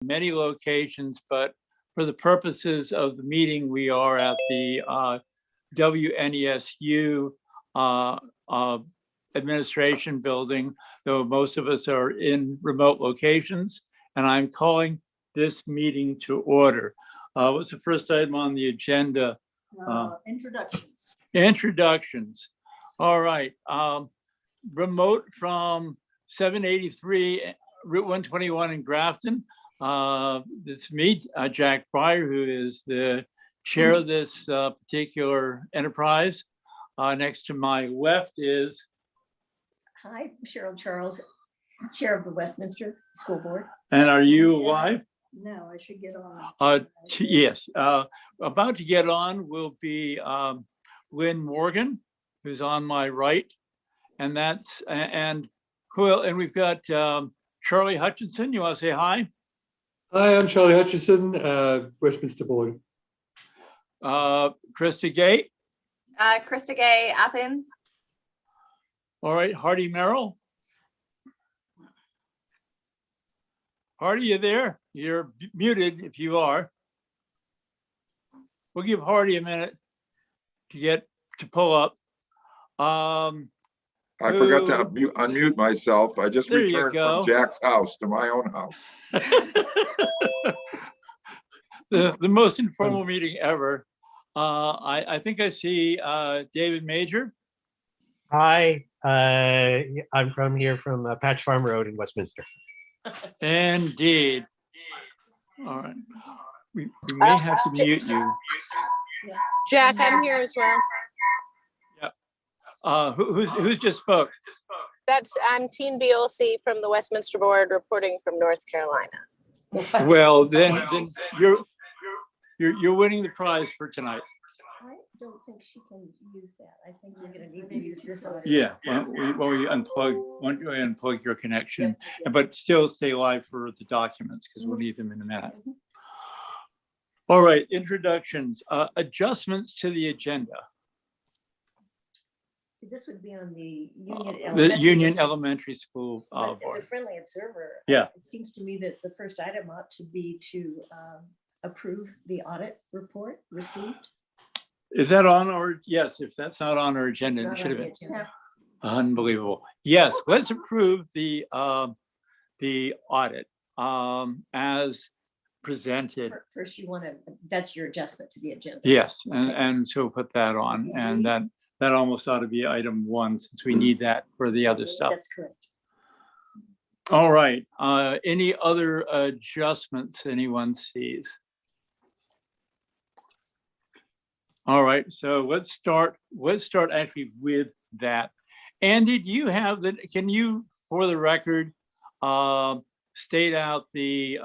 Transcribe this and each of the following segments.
many locations, but for the purposes of the meeting, we are at the WNESU administration building, though most of us are in remote locations, and I'm calling this meeting to order. What's the first item on the agenda? Introductions. Introductions. All right. Remote from 783 Route 121 in Grafton. It's me, Jack Pryor, who is the chair of this particular enterprise. Next to my left is... Hi, Cheryl Charles, chair of the Westminster School Board. And are you live? No, I should get on. Yes. About to get on will be Lynn Morgan, who's on my right. And that's, and we've got Charlie Hutchinson. You want to say hi? Hi, I'm Charlie Hutchinson, Westminster Board. Krista Gay. Krista Gay, Athens. All right, Hardy Merrill. Hardy, you there? You're muted if you are. We'll give Hardy a minute to pull up. I forgot to unmute myself. I just returned from Jack's house to my own house. The most informal meeting ever. I think I see David Major. Hi, I'm from Patch Farm Road in Westminster. Indeed. All right. We may have to mute you. Jack, I'm here as well. Yeah. Who's just spoke? I'm Teen BLC from the Westminster Board, reporting from North Carolina. Well, then you're winning the prize for tonight. I don't think she can use that. I think you're going to need to use this other. Yeah. Well, we unplug your connection, but still stay live for the documents because we'll need them in a minute. All right. Introductions. Adjustments to the agenda. This would be on the Union The Union Elementary School As Board. a friendly observer, Yeah. It seems to me that the first item ought to be to approve the audit report received. Is that on our, yes, if that's not on our agenda, it should have been. Unbelievable. Yes, let's approve the audit as presented. First, you want to, that's your adjustment to the agenda. Yes, and so we'll put that on, and that almost ought to be item 1 since we need that for the other stuff. That's correct. All right. Any other adjustments anyone sees? All right, so let's start actually with that. Andy, do you have can you, for the record, state out the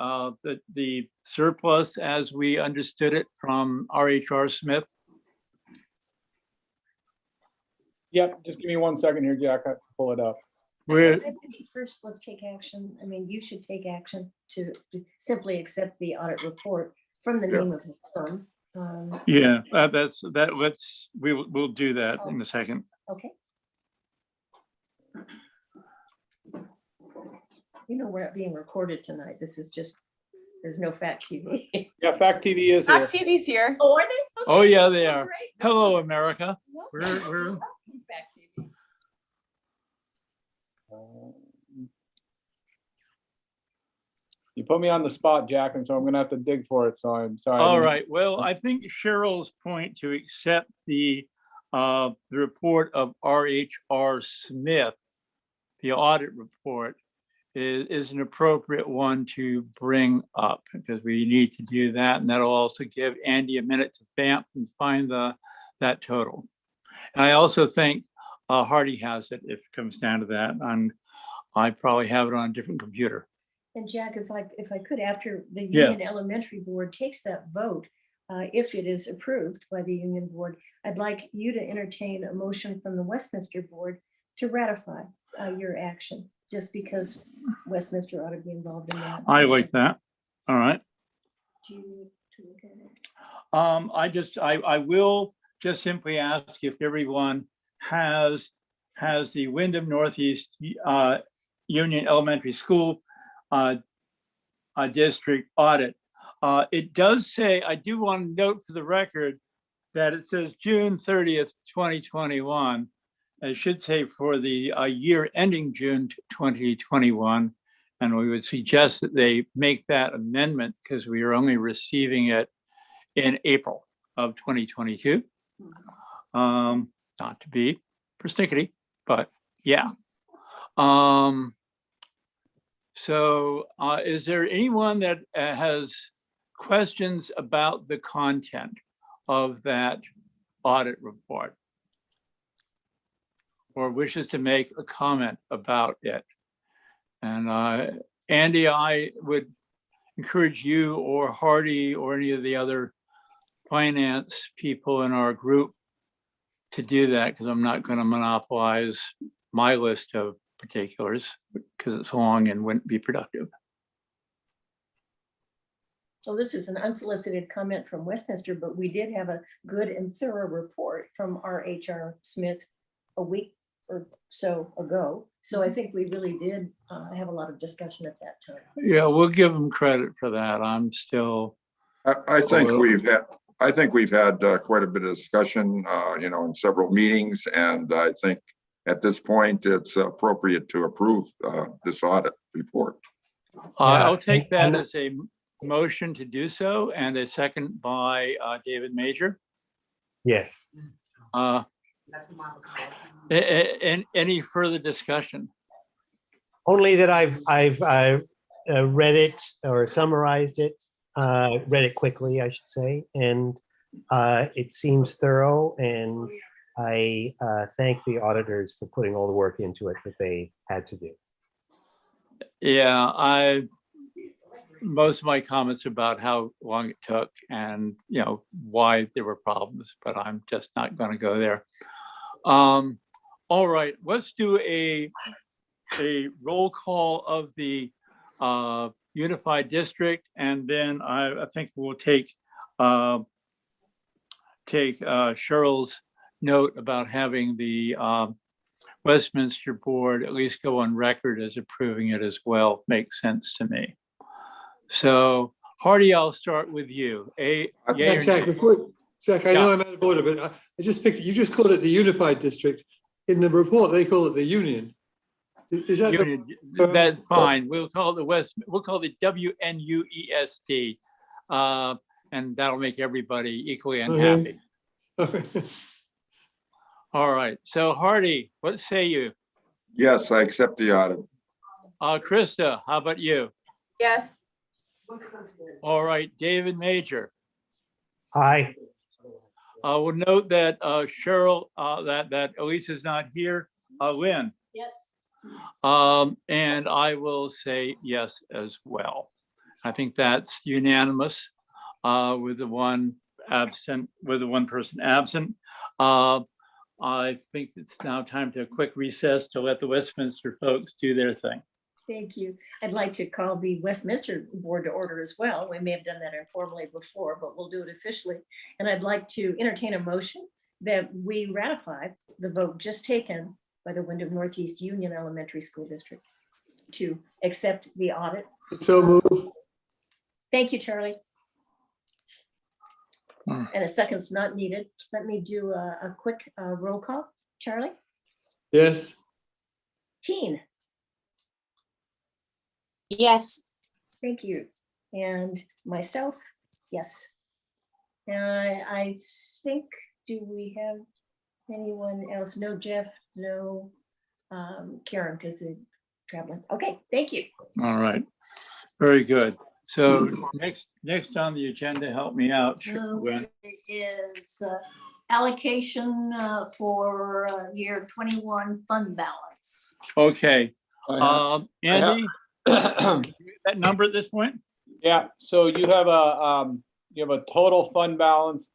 surplus as we understood it from RHR Smith? Yep, just give me 1 second here, Jack. I have to pull it up. I think first, let's take action. I mean, you should take action to simply accept the audit report from the name of the firm. Yeah, we'll do that in a second. Okay. You know, we're not being recorded tonight. This is just, there's no Fact TV. Yeah, Fact TV is here. Fact TV's here. Oh, are they? Okay. Oh yeah, they are. Great. Hello, America. We're Fact TV. You put me on the spot, Jack, and so I'm gonna have to dig for it. So I'm sorry. all right. Well, I think Cheryl's point to accept the report of RHR Smith, the audit report, is an appropriate one to bring up because we need to do that, and that'll also give Andy a minute to vamp and find that total. And I also think Hardy has it if it comes down to that, and I probably have it on a different computer. And Jack, if I could, after the Union Elementary Board takes that vote, if it is approved by the Union Board, I'd like you to entertain a motion from the Westminster Board to ratify your action, just because Westminster ought to be involved in that. I like that. All right. Do you need to look at it? I will just simply ask if everyone has the Wyndham Northeast Union Elementary School district audit. It does say, I do want to note for the record that it says June 30th, 2021. It should say for the year ending June 2021. And we would suggest that they make that amendment because we are only receiving it in April of 2022. Not to be persnickety, but yeah. So is there anyone that has questions about the content of that audit report or wishes to make a comment about it? And Andy, I would encourage you or Hardy or any of the other finance people in our group to do that, because I'm not going to monopolize my list of particulars because it's long and wouldn't be productive. So this is an unsolicited comment from Westminster, but we did have a good and thorough report from R.H.R. Smith a week or so ago. So I think we really did have a lot of discussion at that time. Yeah, we'll give them credit for that. I'm still. I think we've had quite a bit of discussion, in several meetings, and I think at this point it's appropriate to approve this audit report. I'll take that as a motion to do so, and a second by David Major. Yes. Any further discussion? Only that I've read it or summarized it, read it quickly, I should say, and it seems thorough, and I thank the auditors for putting all the work into it that they had to do. Yeah, most of my comments about how long it took and why there were problems, but I'm just not going to go there. All right, let's do a roll call of the unified district, and then I think we'll take Cheryl's note about having the Westminster Board at least go on record as approving it as well. Makes sense to me. So Hardy, I'll start with you. Zach, I know I'm out of order, but I just picked, you just called it the unified district. In the report, they call it the union. Is that union? That's fine. We'll call it we'll call it WNUESD. And that'll make everybody equally unhappy. All right. So Hardy, what say you? Yes, I accept the audit. Krista, how about you? Yes. All right, David Major. Aye. We'll note that Cheryl, that Elise is not here. Lynn. Yes. And I will say yes as well. I think that's unanimous with the one person absent. I think it's now time to a quick recess to let the Westminster folks do their thing. Thank you. I'd like to call the Westminster Board to order as well. We may have done that informally before, but we'll do it officially. And I'd like to entertain a motion that we ratify the vote just taken by the Wyndham Northeast Union Elementary School District to accept the audit. So move. Thank you, Charlie. And a second's not needed. Let me do a quick roll call. Charlie? Yes. Teen? Yes. Thank you. And myself, yes. And I think, do we have anyone else? No, Jeff, no, Karen, because they're traveling. Okay, thank you. All right, very good. So next on the agenda, help me out. It is allocation for year 21 fund balance. Okay, Andy, that number at this point? Yeah, so you have a total fund balance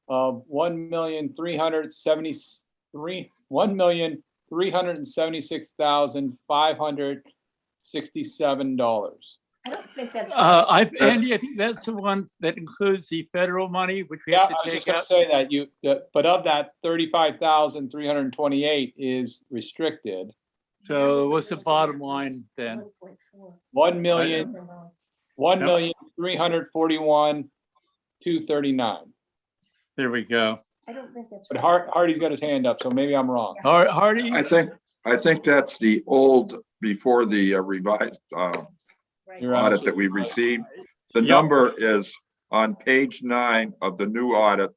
of $1,376,567. I don't think that's right. Andy, I think that's the one that includes the federal money, which we have to I was take just going out. to say that but of that, 35,328 is restricted. So what's the bottom line then? 1.4. 1,000,000 1,341,239. There we go. I don't think that's. But right. Hardy's got his hand up, so maybe I'm wrong. Hardy? I think that's the old, before the revised Right. You're audit that we received. The Yep. number is on page 9 of the new audit,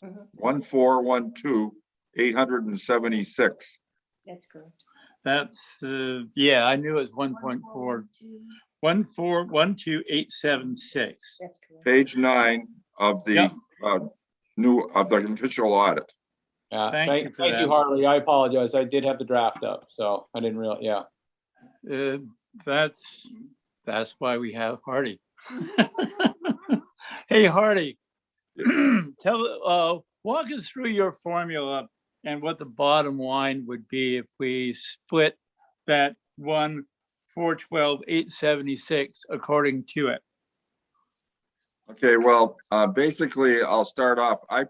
Mhm. 1412876. That's correct. That's, yeah, I knew it was 1.4, 1412876. That's correct. Page 9 of the Yep. the official audit. Yeah, Thank you for thank you, that. Harley. I apologize. I did have the draft up, so I didn't realize, yeah. That's why we have Hardy. Hey, Hardy, walk us through your formula and what the bottom line would be if we split that 1,412,876 according to it. Okay, well, basically, I'll start off. I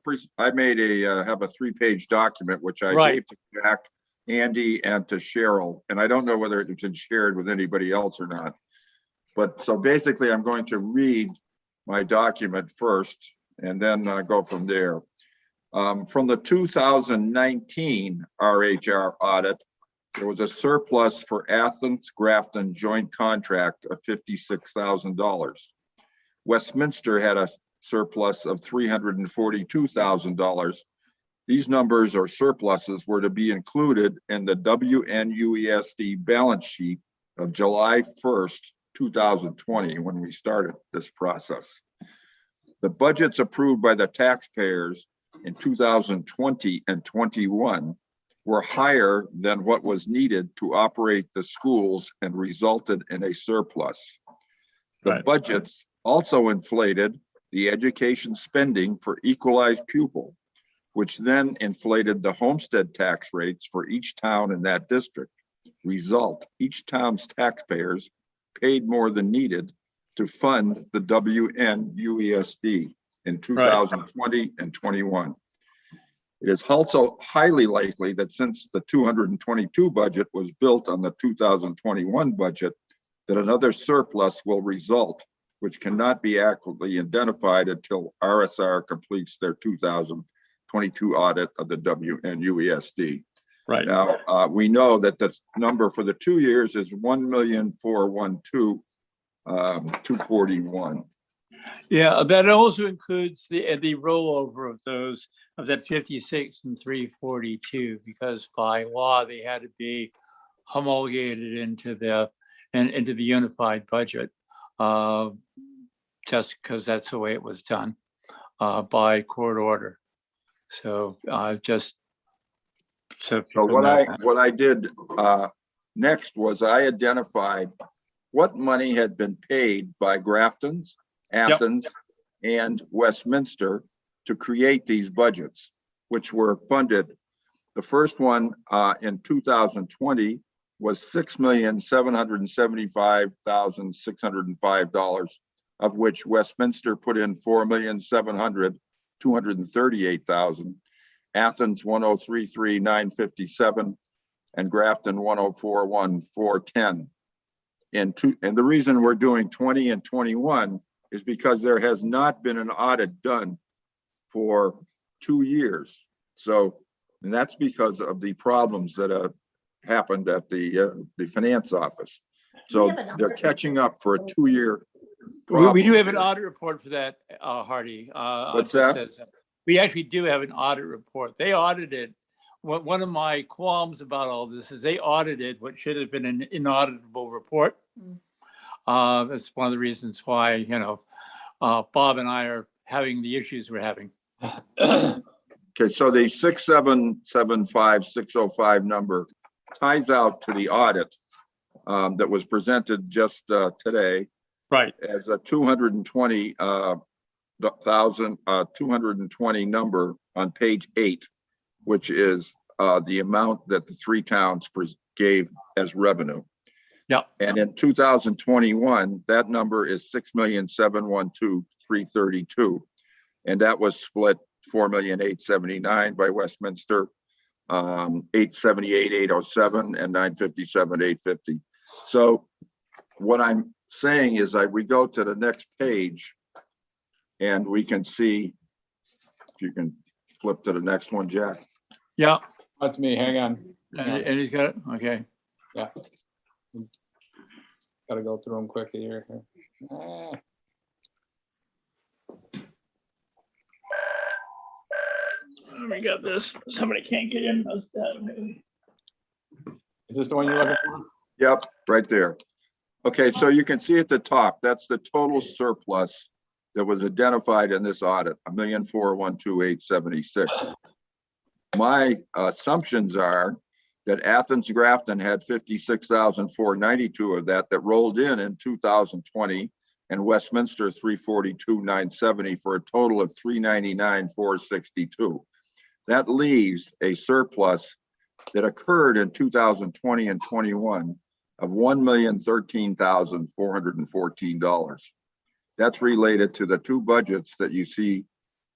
made have a 3-page document, which I Right. gave to Jack, Andy, and to Cheryl, and I don't know whether it's been shared with anybody else or not. But so basically, I'm going to read my document first and then go from there. From the 2019 RHR audit, there was a surplus for Athens Grafton joint contract of $56,000. Westminster had a surplus of $342,000. These numbers or surpluses were to be included in the WNUESD balance sheet of July 1st, 2020, when we started this process. The budgets approved by the taxpayers in 2020 and 21 were higher than what was needed to operate the schools and resulted in a surplus. The Right. budgets also inflated the education spending for equalized pupil, which then inflated the homestead tax rates for each town in that district. Result, each town's taxpayers paid more than needed to fund the WNUESD in 2020 and 21. It is also highly likely that since the 222 budget was built on the 2021 budget, that another surplus will result, which cannot be accurately identified until RSR completes their 2022 audit of the WNUESD. Right. Now, we know that the number for the 2 years is 1,412,241. Yeah, that also includes the rollover of that 56 and 342, because by law they had to be homologated into the unified budget, just because that's the way it was done by court order. So so what I did next was I identified what money had been paid by Grafton's, Athens, and Westminster to create these budgets, which were funded. The first one in 2020 was $6,775,605, of which Westminster put in $4,700,238,000, Athens 1,033,957, and Grafton 1,041,410. And the reason we're doing 20 and 21 is because there has not been an audit done for 2 years. So, and that's because of the problems that happened at the finance office. So they're catching up for a 2-year problem. we do have an audit report for that, Hardy. What's that? We actually do have an audit report. They audited. One of my qualms about all this is they audited what should have been an inauditable report. That's one of the reasons why, Bob and I are having the issues we're having. Okay, so the 6775605 number ties out to the audit that was presented just today. Right. As a 220 number on page 8, which is the amount that the 3 towns gave as revenue. Yeah. And in 2021, that number is 6,712,332, and that was split 4,879,000 by Westminster, 878,807, and 957,850. So what I'm saying is we go to the next page and we can see, if you can flip to the next one, Jack. Yeah, That's me, hang on. and he's got it, okay. Yeah. Gotta go through them quickly here. We got this. Somebody can't get in. Is this the one you're looking for? Yep, right there. Okay, so you can see at the top, that's the total surplus that was identified in this audit, 1,412,876. My assumptions are that Athens Grafton had 56,492 of that rolled in 2020, and Westminster 342,970 for a total of 399,462. That leaves a surplus that occurred in 2020 and 21 of $1,013,414. That's related to the two budgets that you see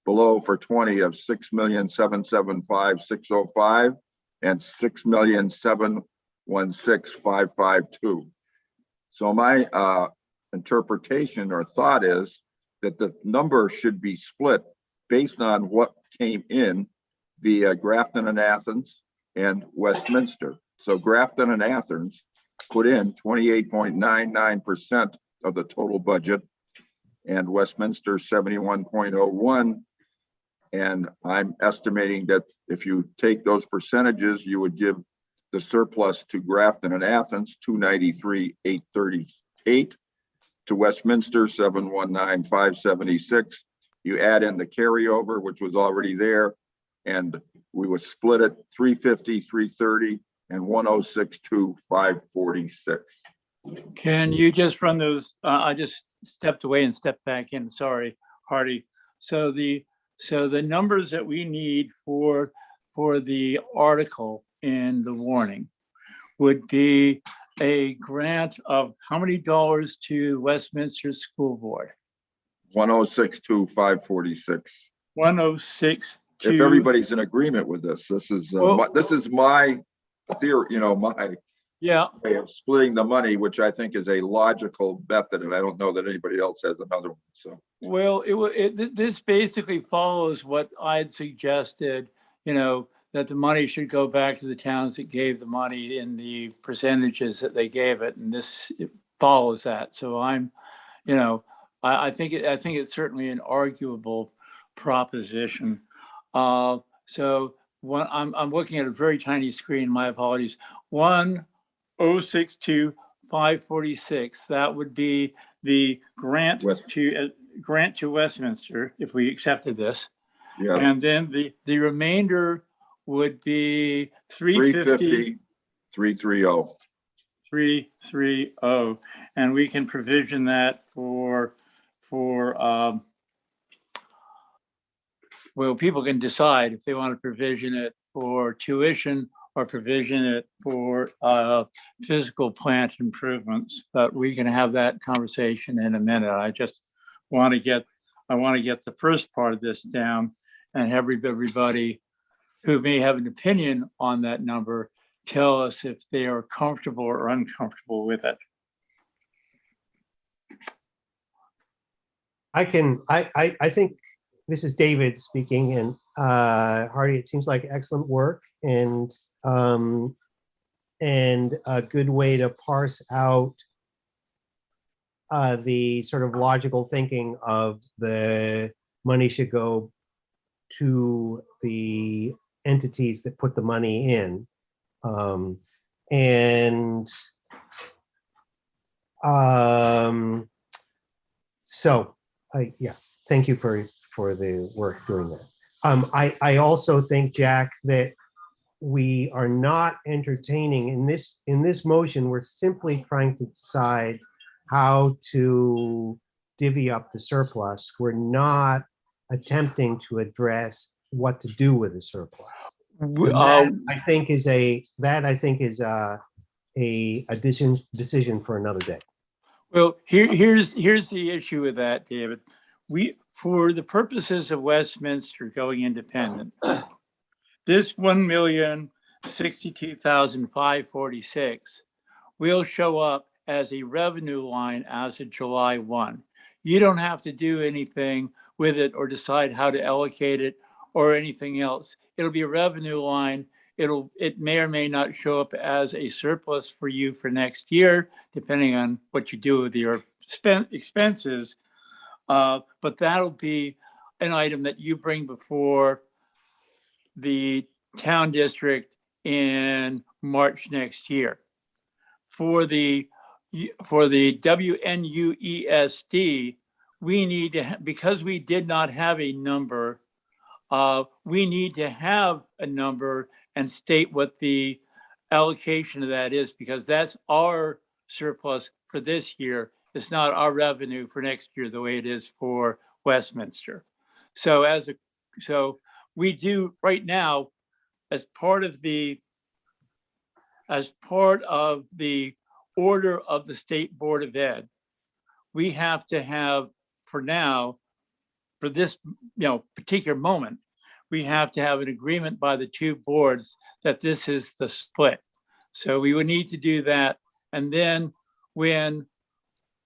below for 20 of 6,775,605 and 6,716,552. So my interpretation or thought is that the number should be split based on what came in via Grafton and Athens and Westminster. So Grafton and Athens put in 28.99% of the total budget, and Westminster 71.01. And I'm estimating that if you take those percentages, you would give the surplus to Grafton and Athens 293,838, to Westminster 719,576. You add in the carryover, which was already there, and we would split it 350, 330, and 106,546. Can you just run those? I just stepped away and stepped back in. Sorry, Hardy. So the numbers that we need for the article in the warning would be a grant of how many dollars to Westminster School Board? 106,546. 106. If everybody's in agreement with this, this is my theory, my way of splitting the money, which I think is a logical method, and I don't know that anybody else has another one. So, well, this basically follows what I'd suggested, that the money should go back to the towns that gave the money in the percentages that they gave it, and it follows that. So I think it's certainly an arguable proposition. So I'm looking at a very tiny screen. My apologies. 1,062,546. That would be the grant to Westminster if we accepted this. yeah. And then the remainder would be 350, 330. 330, and we can provision that for well, people can decide if they want to provision it for tuition or provision it for physical plant improvements. But we can have that conversation in a minute. I just want to get the first part of this down and have everybody who may have an opinion on that number tell us if they are comfortable or uncomfortable with it. I think this is David speaking, and Hardy, it seems like excellent work and a good way to parse out the sort of logical thinking of the money should go to the entities that put the money in. Thank you for the work doing that. I also think, Jack, that we are not entertaining in this motion. We're simply trying to decide how to divvy up the surplus. We're not attempting to address what to do with the surplus. That I think is a decision for another day. Well, here's the issue with that, David. For the purposes of Westminster going independent, this 1,062,546 will show up as a revenue line as of July 1. You don't have to do anything with it or decide how to allocate it or anything else. It'll be a revenue line. It may or may not show up as a surplus for you for next year, depending on what you do with your expenses. But that'll be an item that you bring before the town district in March next year. For the WNUESD, we need to, because we did not have a number, we need to have a number and state what the allocation of that is, because that's our surplus for this year. It's not our revenue for next year the way it is for Westminster. So we do right now, as part of the order of the State Board of Ed, we have to have, for now, for this particular moment, we have to have an agreement by the two boards that this is the split. So we would need to do that. And then when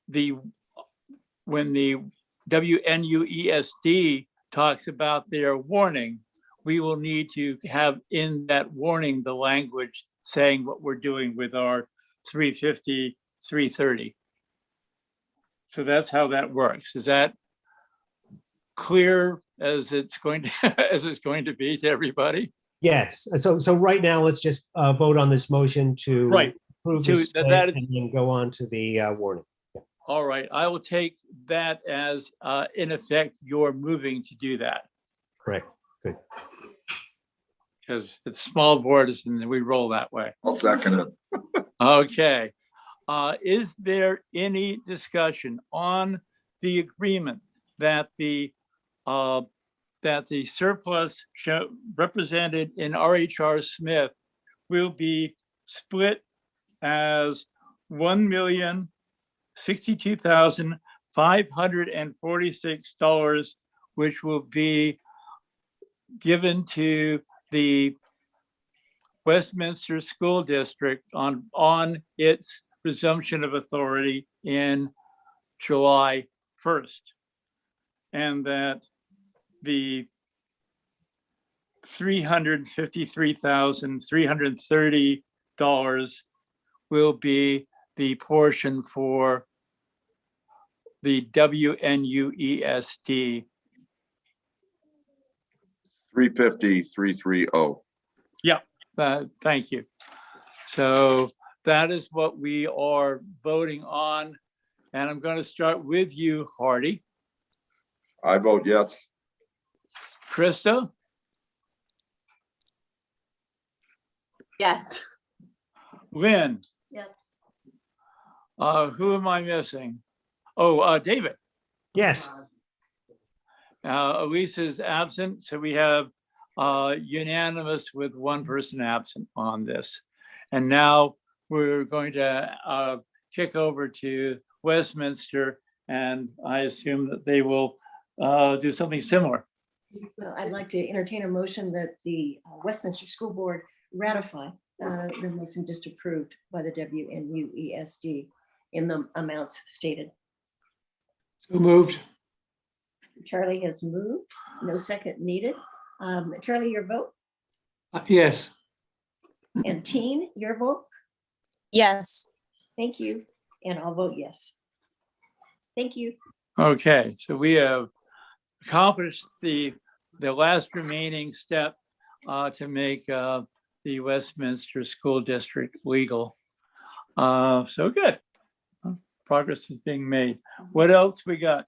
the WNUESD talks about their warning, we will need to have in that warning the language saying what we're doing with our 350, 330. So that's how that works. Is that clear as it's going to be to everybody? Yes. So right now, let's just vote on this motion to approve this and then go on to the warning. Yeah. All right. I will take that as, in effect, you're moving to do that. Correct. Good. Because it's small boards and we roll that way. I'll second it. Okay. Is there any discussion on the agreement that the surplus represented in RHR Smith will be split as $1,062,546, which will be given to the Westminster School District on its resumption of authority in July 1st. And that the $353,330 will be the portion for the WNUESD. 350, 330. Yeah, thank you. So that is what we are voting on. And I'm going to start with you, Hardy. I vote yes. Krista? Yes. Lynn? Yes. Who am I missing? Oh, David. Yes. Elise is absent, so we have unanimous with one person absent on this. And now we're going to kick over to Westminster, and I assume that they will do something similar. Well, I'd like to entertain a motion that the Westminster School Board ratify the motion just approved by the WNUESD in the amounts stated. So moved. Charlie has moved, no second needed. Charlie, your vote, Yes. and Teen, your vote? Yes. Thank you, and I'll vote yes. Thank you. Okay, so we have accomplished the last remaining step to make the Westminster School District legal. So good. Progress is being made. What else we got?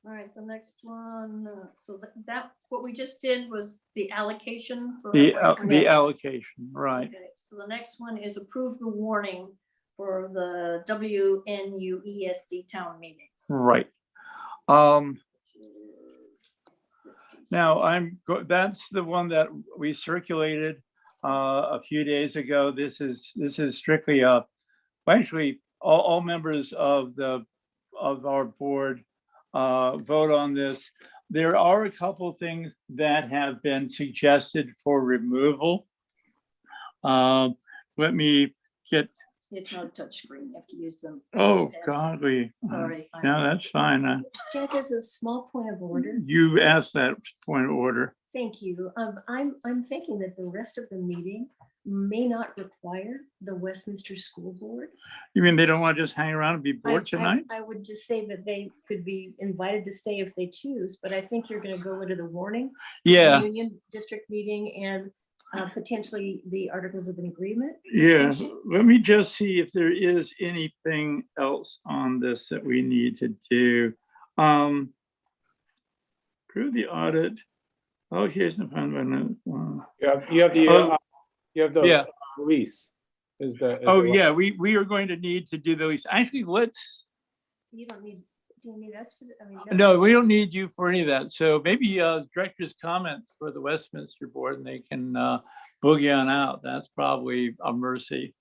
All right, the next one, so that, what we just did was the allocation for The FY20. allocation, right. Okay, so the next one is approve the warning for the WNUESD town meeting. Right. Now that's the one that we circulated a few days ago. This is strictly actually all members of our board vote on this. There are a couple of things that have been suggested for removal. Let me get It's not a touch screen. You have to use them. Oh, God, Sorry. yeah, that's fine. Jack, as a small point of order. You asked that point of order. Thank you. I'm thinking that the rest of the meeting may not require the Westminster School Board. You mean they don't want to just hang around and be bored tonight? I would just say that they could be invited to stay if they choose, but I think you're going to go into the warning. Yeah, Union District meeting and potentially the Articles of an Agreement. yeah. discussion. Let me just see if there is anything else on this that we need to do. Approve the audit. Allocation of fund. You have the, Yeah. lease. Is the. Oh, yeah, we are going to need to do the lease. Actually, let's, You don't need, do you need us for, I mean. no, we don't need you for any of that. So maybe director's comments for the Westminster Board, and they can boogie on out. That's probably a mercy.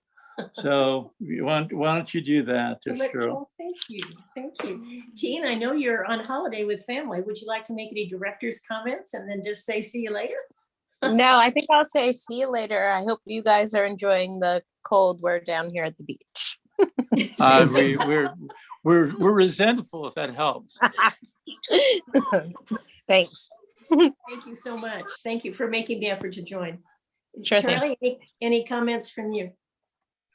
So why don't you do that, Cheryl? Oh, thank you, thank you. Teen, I know you're on holiday with family. Would you like to make any director's comments and then just say, see you later? No, I think I'll say see you later. I hope you guys are enjoying the cold. We're down here at the beach. We're resentful if that helps. Thanks. Thank you so much. Thank you for making the effort to join. Sure thing. Charlie, any comments from you?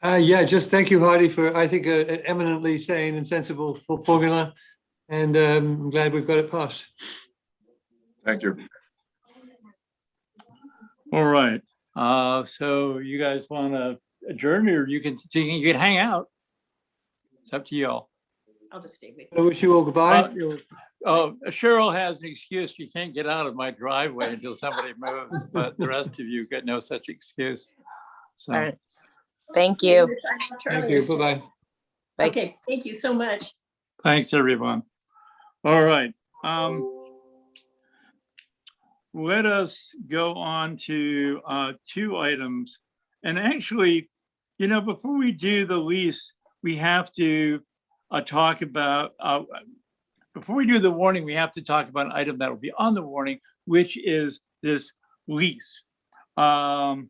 Yeah, just thank you, Hardy, for, I think, an eminently sane and sensible formula. And I'm glad we've got it passed. Thank you. All right. So you guys want to adjourn, or you can hang out? It's up to y'all. I'll just stay with I wish you all goodbye. Cheryl has an excuse. You can't get out of my driveway until somebody moves, but the rest of you got no such excuse. So. All right. Thank you. Thank you. Bye-bye. Bye. Okay, thank you so much. Thanks, everyone. All right. Let us go on to 2 items. And actually, before we do the lease, we have to talk about, before we do the warning, we have to talk about an item that will be on the warning, which is this lease. And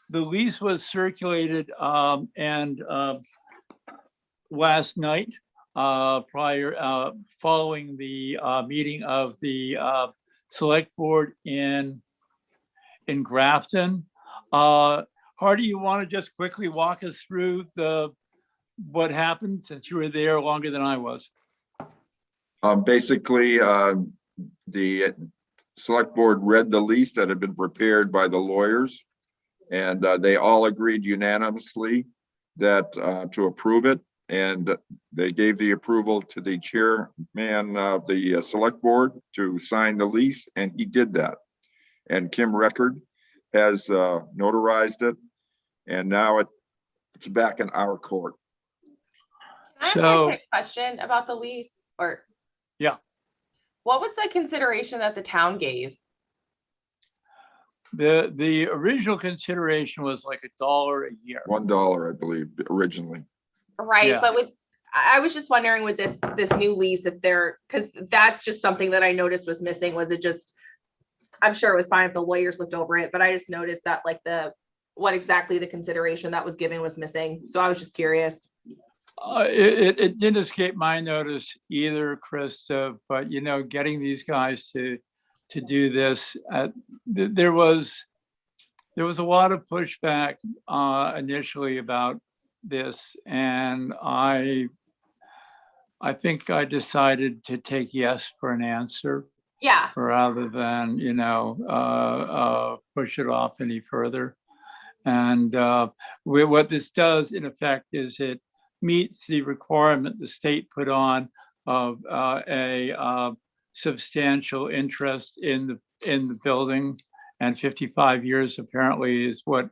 the lease was circulated last night, following the meeting of the select board in Grafton. Hardy, you want to just quickly walk us through what happened, since you were there longer than I was? Basically, the select board read the lease that had been prepared by the lawyers, and they all agreed unanimously that to approve it. And they gave the approval to the chairman of the select board to sign the lease, and he did that. And Kim Record has notarized it, and now it's back in our court. Can I ask a quick question about the lease? Or Yeah. What was the consideration that the town gave? The original consideration was like $1 a year. $1, I believe, originally. Right, Yeah. but I was just wondering with this new lease, if because that's just something that I noticed was missing. Was it just, I'm sure it was fine if the lawyers looked over it, but I just noticed that like what exactly the consideration that was given was missing. So I was just curious. It didn't escape my notice either, Krista, but getting these guys to do this, there was a lot of pushback initially about this, and I think I decided to take yes for an answer. Yeah. Rather than push it off any further. And what this does in effect is it meets the requirement the state put on of a substantial interest in the building, and 55 years apparently is what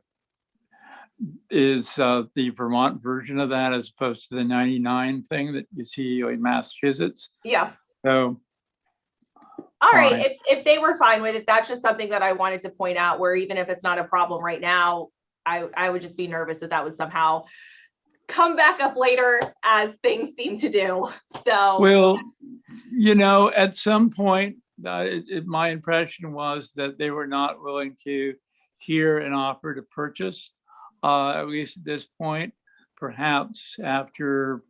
is the Vermont version of that, as opposed to the 99 thing that you see in Massachusetts. Yeah. So. All right, if they were fine with it, that's just something that I wanted to point out, where even if it's not a problem right now, I would just be nervous that would somehow come back up later, as things seem to do. So. Well, at some point, my impression was that they were not willing to hear an offer to purchase. at least at this point. Perhaps after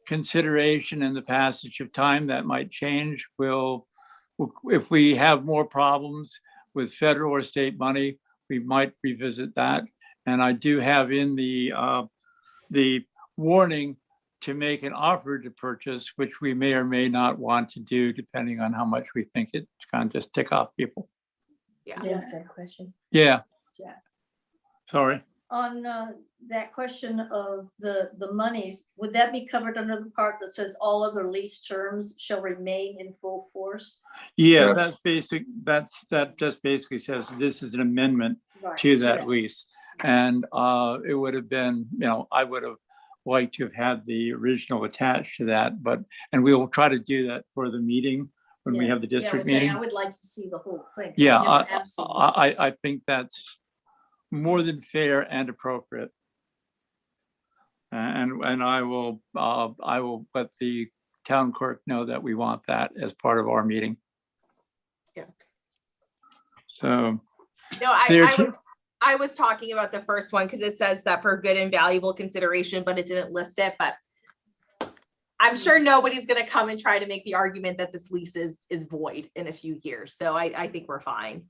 consideration and the passage of time, that might change. If we have more problems with federal or state money, we might revisit that. And I do have in the warning to make an offer to purchase, which we may or may not want to do, depending on how much we think it's going to just tick off people. Yeah. That's a good question. Yeah, Jack. sorry. On that question of the monies, would that be covered under the part that says all other lease terms shall remain in full force? Yeah, Yes. that's basic. That just basically says this is an amendment Right. to that lease. And it would have been, I would have liked to have had the original attached to that, and we will try to do that for the meeting when we Yeah. have the Yeah, I district was saying meeting. I would like to see the whole thing. Yeah, Never have seen this. I think that's more than fair and appropriate. And I will let the town clerk know that we want that as part of our meeting. Yeah. So. No, There's- I was talking about the first one because it says that for good and valuable consideration, but it didn't list it. But I'm sure nobody's going to come and try to make the argument that this lease is void in a few years. So I think we're fine.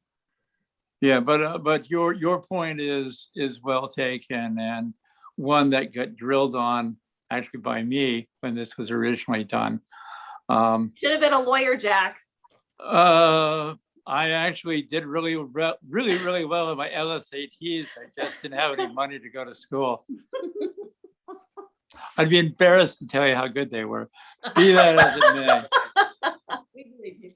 Yeah, but your point is well taken, and one that got drilled on actually by me when this was originally done. Should have been a lawyer, Jack. I actually did really well in my LSATs. I just didn't have any money to go to school. I'd be embarrassed to tell you how good they were. Be that as it may. We believe you.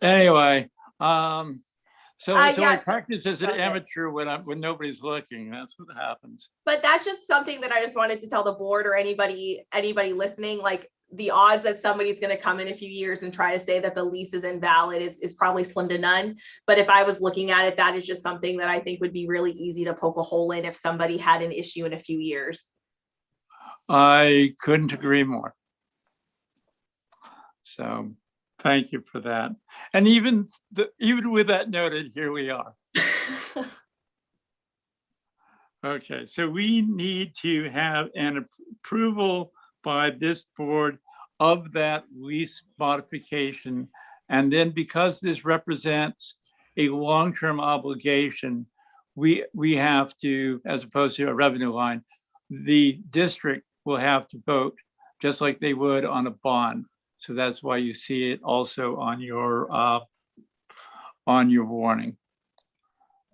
Anyway, so I yeah. practice as an Go ahead. amateur when nobody's looking. That's what happens. But that's just something that I just wanted to tell the board or anybody listening, like the odds that somebody's going to come in a few years and try to say that the lease is invalid is probably slim to none. But if I was looking at it, that is just something that I think would be really easy to poke a hole in if somebody had an issue in a few years. I couldn't agree more. So thank you for that. And even with that noted, here we are. Okay, so we need to have an approval by this board of that lease modification. And then because this represents a long-term obligation, we have to, as opposed to a revenue line, the district will have to vote just like they would on a bond. So that's why you see it also on your warning.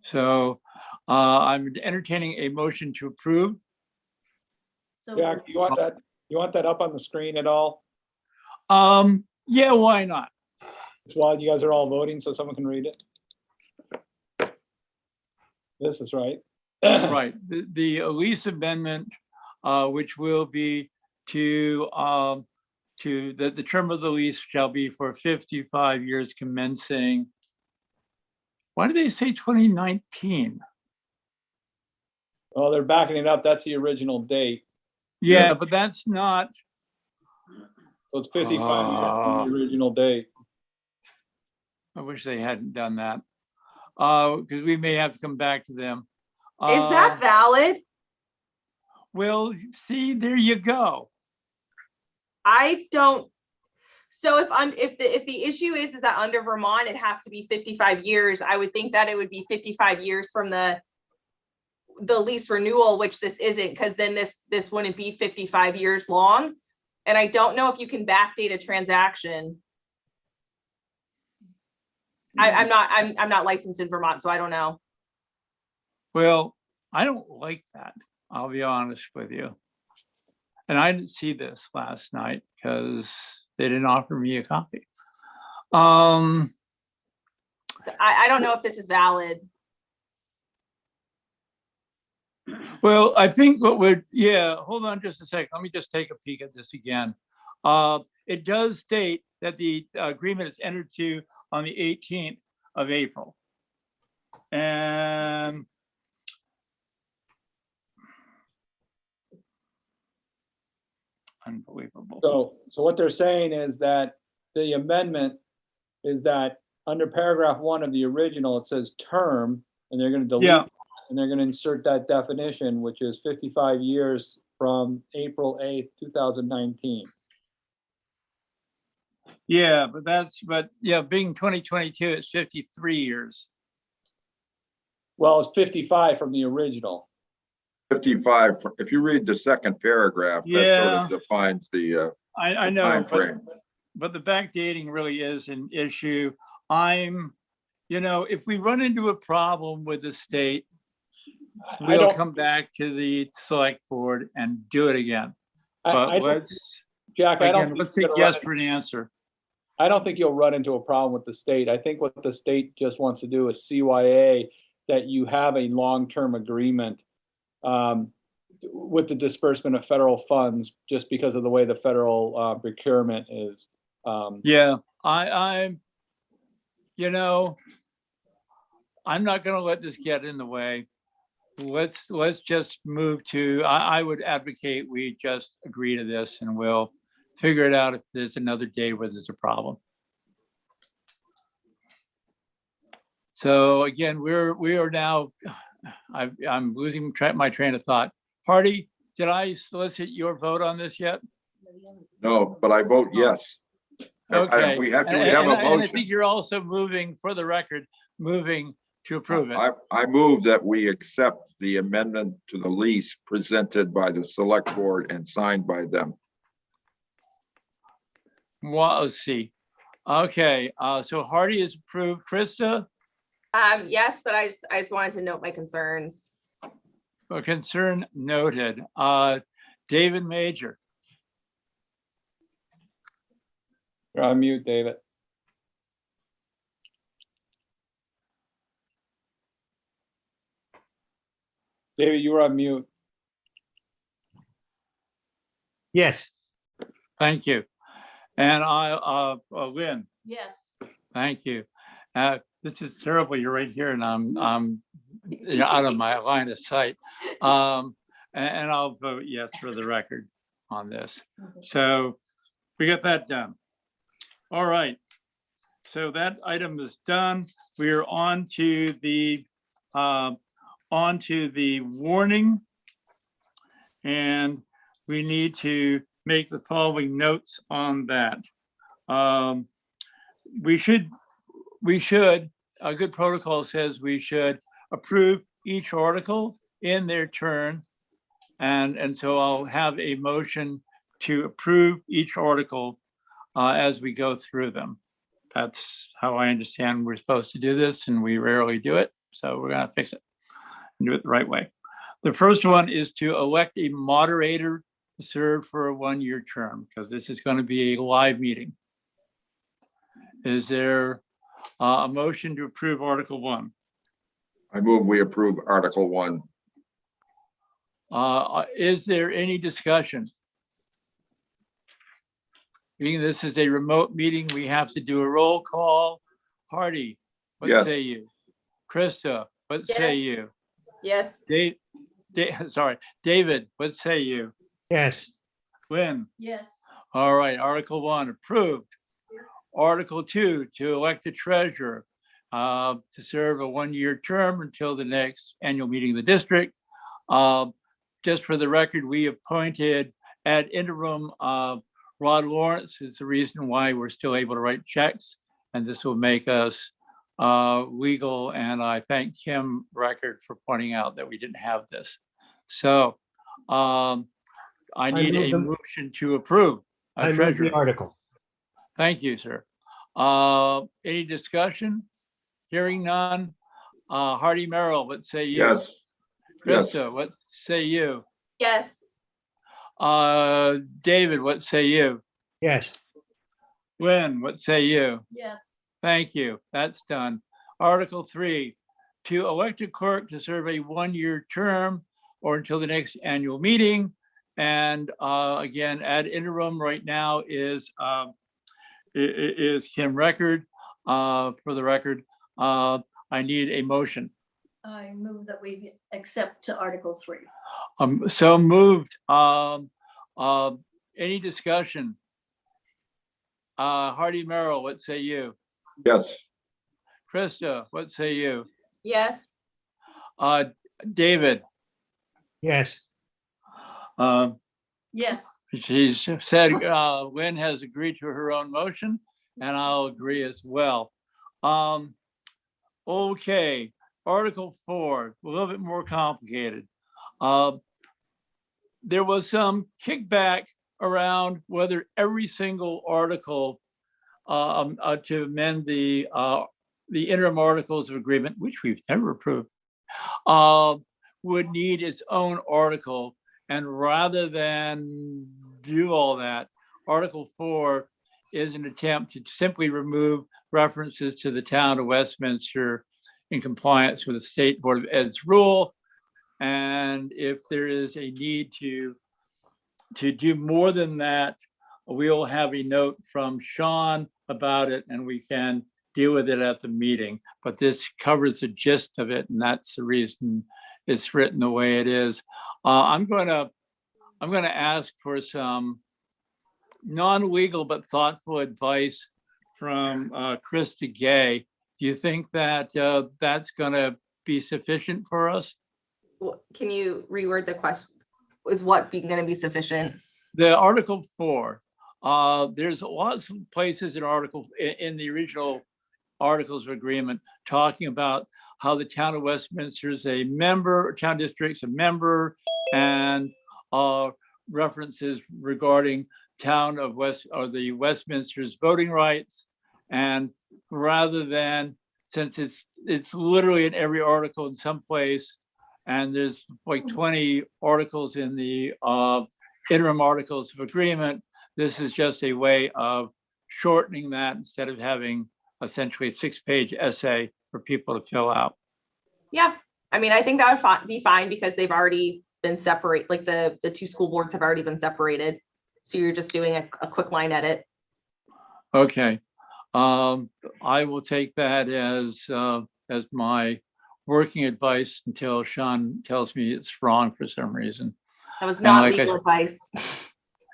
So I'm entertaining a motion to approve. So Jack, you want that up on the screen at all? Yeah, why not? While you guys are all voting so someone can read it. This is right. Right, the lease amendment, which will be to that the term of the lease shall be for 55 years commencing. Why do they say 2019? Well, they're backing it up. That's the original date. Yeah, but that's not. So it's 55 years from the original date. I wish they hadn't done that. Because we may have to come back to them. Is that valid? Well, see, there you go. I don't. So if the issue is that under Vermont it has to be 55 years, I would think that it would be 55 years from the lease renewal, which this isn't, because then this wouldn't be 55 years long. And I don't know if you can backdate a transaction. I'm not licensed in Vermont, so I don't know. Well, I don't like that. I'll be honest with you. And I didn't see this last night because they didn't offer me a copy. So I don't know if this is valid. Well, I think hold on just a second. Let me just take a peek at this again. It does state that the agreement is entered to on the 18th of April. And unbelievable. So what they're saying is that the amendment is that under paragraph 1 of the original, it says term, and they're going to delete. Yeah. and they're going to insert that definition, which is 55 years from April 8th, 2019. Yeah, but yeah, being 2022, it's 53 years. Well, it's 55 from the original. 55, if you read the second paragraph, that sort Yeah. of defines the I know, but timeframe. the backdating really is an issue. If we run into a problem with the state, I we'll don't, come back to the select board and do it again. I But don't, let's, Jack, I don't, again, think let's you're take gonna yes run- for an answer. I don't think you'll run into a problem with the state. I think what the state just wants to do is CYA that you have a long-term agreement with the disbursement of federal funds, just because of the way the federal procurement is. Yeah, I'm not gonna let this get in the way. Let's just move to, I would advocate we just agree to this and we'll figure it out if there's another day where there's a problem. So again, we are now, I'm losing my train of thought. Hardy, did I solicit your vote on this yet? No, but I vote yes. Okay. We have And a I motion. think you're also moving, for the record, moving to approve it. I move that we accept the amendment to the lease presented by the select board and signed by them. Well, let's see. Okay, so Hardy is approved. Krista, Yes, but I just wanted to note my concerns. a concern noted. David Major, You're on mute, David. David, you were on mute. Yes. thank you. And Lynn, Yes. thank you. This is terrible. You're right here and I'm out of my line of sight. And I'll vote yes for the record on this. So we got that done. All right. So that item is done. We are on to the warning. And we need to make the following notes on that. We should, a good protocol says we should approve each article in their turn. And so I'll have a motion to approve each article as we go through them. That's how I understand we're supposed to do this, and we rarely do it. So we're gonna fix it and do it the right way. The first one is to elect a moderator to serve for a one-year term, because this is going to be a live meeting. Is there a motion to approve Article 1? I move we approve Article 1. Is there any discussion? Being this is a remote meeting, we have to do a roll call. Hardy, what Yes. say you? Krista, what say you? Yes. David, what say you? Yes. Lynn? Yes. All right, Article 1 approved. Article 2, to elect a treasurer to serve a one-year term until the next annual meeting of the district. Just for the record, we appointed ad interim Rod Lawrence. It's the reason why we're still able to write checks, and this will make us legal. And I thank Kim Record for pointing out that we didn't have this. So I need move a the- motion to approve a I move treasurer. the article. Thank you, sir. Any discussion? Hearing none. Hardy Merrill, what say you? Yes. Yes. Krista, what say you? Yes. David, what say you? Yes. Lynn, what say you? Yes. Thank you. That's done. Article 3, to elect a clerk to serve a one-year term or until the next annual meeting. And again, ad interim right now is Kim Record. For the record, I need a motion. I move that we accept to Article 3. So moved. Any discussion? Hardy Merrill, what say you? Yes. Krista, what say you? Yes. David, Yes. Yes, she's said Lynn has agreed to her own motion, and I'll agree as well. Okay, Article 4, a little bit more complicated. There was some kickback around whether every single article to amend the interim articles of agreement, which we've never approved, would need its own article. And rather than do all that, Article 4 is an attempt to simply remove references to the town of Westminster in compliance with the State Board of Ed's rule. And if there is a need to do more than that, we'll have a note from Sean about it and we can deal with it at the meeting. But this covers the gist of it, and that's the reason it's written the way it is. I'm going to ask for some non-legal but thoughtful advice from Krista Gay. Do you think that that's going to be sufficient for us? Can you reword the question? Is what going to be sufficient? The Article 4, there's lots of places in the original Articles of Agreement talking about how the town of Westminster is a member, town district's a member, and references regarding town of the Westminster's voting rights. And rather than, since it's literally in every article in some place, and there's like 20 articles in the interim articles of agreement, this is just a way of shortening that instead of having essentially a 6-page essay for people to fill out. Yeah, I mean, I think that would be fine because they've already been separated, like the two school boards have already been separated. So you're just doing a quick line edit. Okay, I will take that as my working advice until Sean tells me it's wrong for some reason. That was not like legal advice.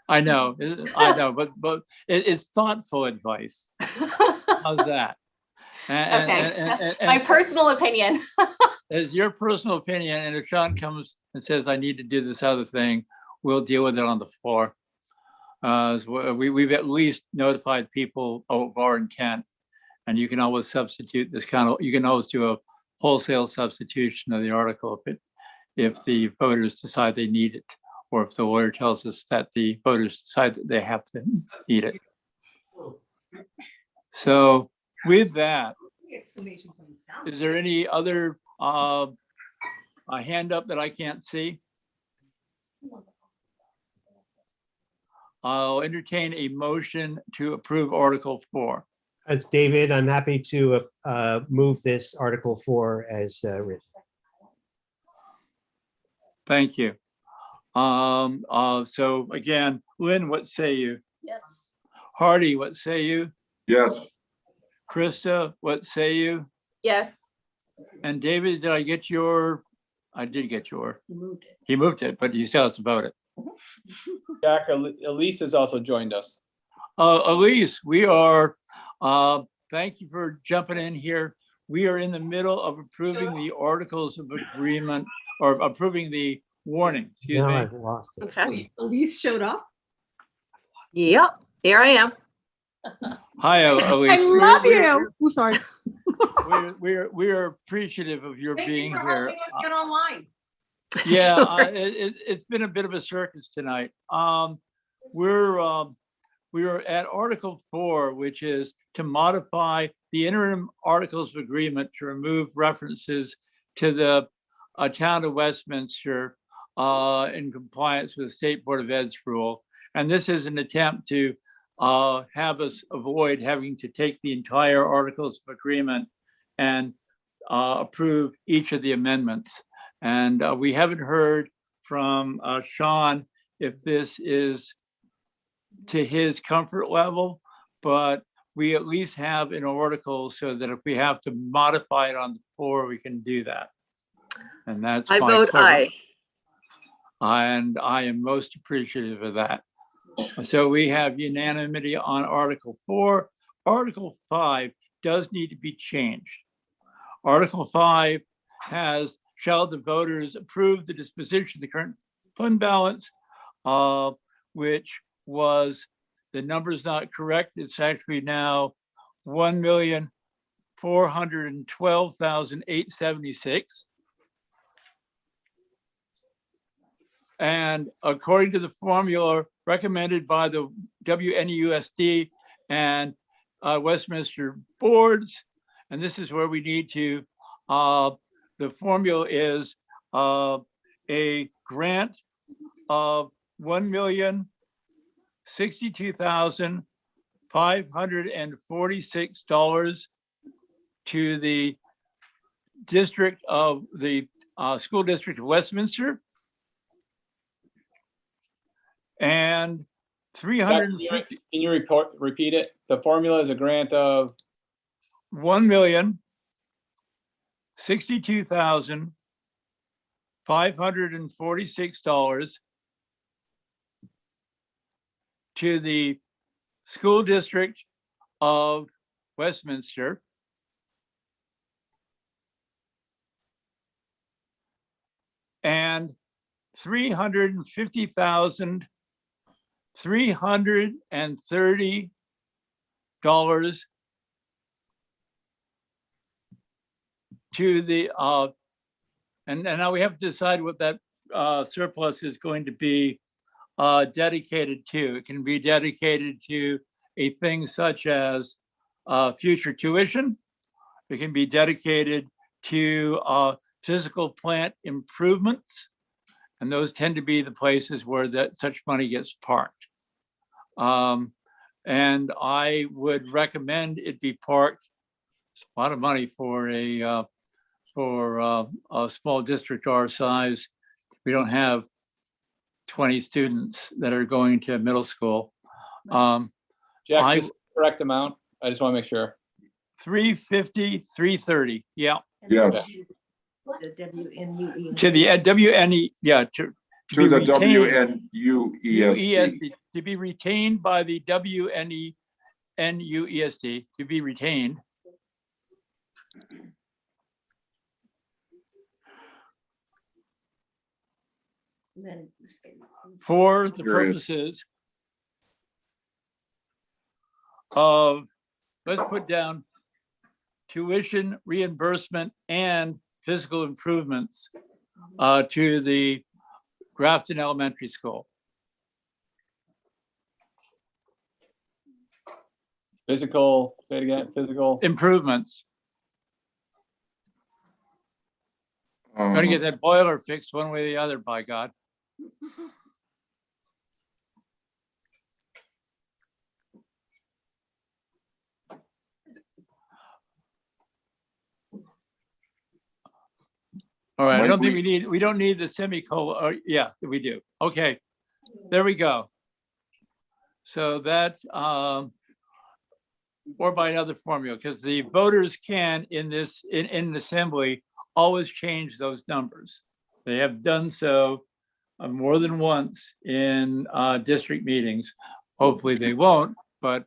I know, but it's thoughtful advice. How's that? Okay, my personal opinion. It's your personal opinion, and if Sean comes and says, I need to do this other thing, we'll deal with it on the floor. We've at least notified people of our intent, and you can always substitute this you can always do a wholesale substitution of the article if the voters decide they need it, or if the lawyer tells us that the voters decide that they have to need it. So with that, is there any other hand up that I can't see? I'll entertain a motion to approve Article 4. That's David. I'm happy to move this Article 4 as written. Thank you. So again, Lynn, what say you? yes. Hardy, what say you? Yes, Krista, what say you? Yes. And David, did I get your? I did get your. You moved it. He moved it, but he still has to vote it. Jack, Elise has also joined us. Elise, we are, thank you for jumping in here. We are in the middle of approving the articles of agreement, or approving the warning, excuse Now me. I've lost it. Okay. Elise showed up. Yep. Here I am. Hi, Elise. I love you. Oh, sorry. We are appreciative of your being here. Get online. Yeah, it's been a bit of a circus tonight. We're at Article 4, which is to modify the interim articles of agreement to remove references to the town of Westminster in compliance with the State Board of Ed's rule. And this is an attempt to have us avoid having to take the entire articles of agreement and approve each of the amendments. And we haven't heard from Sean if this is to his comfort level, but we at least have an article so that if we have to modify it on the floor, we can do that. And that's I my vote clever- aye. And I am most appreciative of that. So we have unanimity on Article 4. Article 5 does need to be changed. Article 5 has shall the voters approve the disposition of the current fund balance, which was, the number's not correct. It's actually now 1,412,876. And according to the formula recommended by the WNUESD and Westminster boards, and this is where we need to, the formula is a grant of $1,062,546 to the district of the school district of Westminster, and 350. Can you repeat it? The formula is a grant of $1,062,546 to the school district of Westminster, and $350,330 to the, and now we have to decide what that surplus is going to be dedicated to. It can be dedicated to a thing such as future tuition. It can be dedicated to physical plant improvements. And those tend to be the places where that such money gets parked. And I would recommend it be parked. It's a lot of money for a small district our size. We don't have 20 students that are going to middle school. Jack, is the correct amount? I just want to make sure. 350, 330. Yeah. Yes, The WNUE. To the WNE, yeah, to to the be retained- WNUESD. to be retained by the WNUESD, to be retained. For the Period. purposes of, let's put down tuition reimbursement and physical improvements to the Grafton Elementary School. Physical, say it again, physical. Improvements. Gonna get that boiler fixed one way or the other, by God. All right, I Might don't think we- we don't need the semicolon, or yeah, we do. Okay, there we go. So that's, or by another formula, because the voters can in this, in the assembly, always change those numbers. They have done so more than once in district meetings. Hopefully they won't, but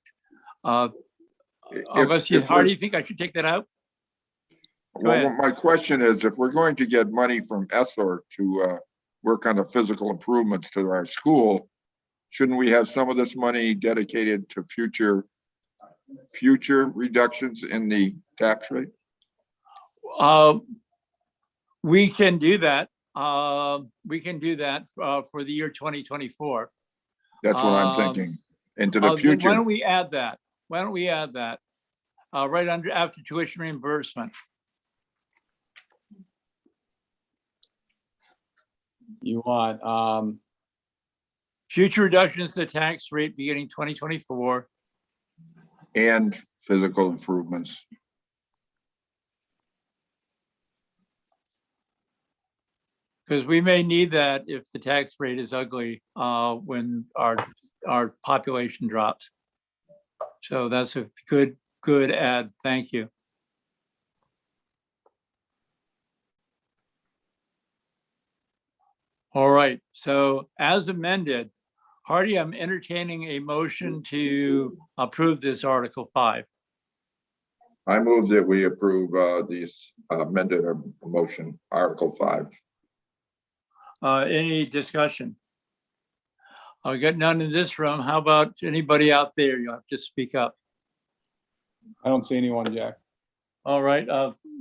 unless you, how do you think I should take that out? Go Well, ahead. my question is, if we're going to get money from ESSER to work on the physical improvements to our school, shouldn't we have some of this money dedicated to future reductions in the tax rate? We can do that. We can do that for the year 2024. That's what I'm thinking, into the Then Why future. don't we add that? Why don't we add that? Right under, after tuition reimbursement. You want, Future reductions to the tax rate beginning 2024. And physical improvements. Because we may need that if the tax rate is ugly when our population drops. So that's a good add. Thank you. All right, so as amended, Hardy, I'm entertaining a motion to approve this Article 5. I move that we approve these amended motion, Article 5. Any discussion? I got none in this room. How about anybody out there? You'll have to speak up. I don't see anyone, Jack. All right,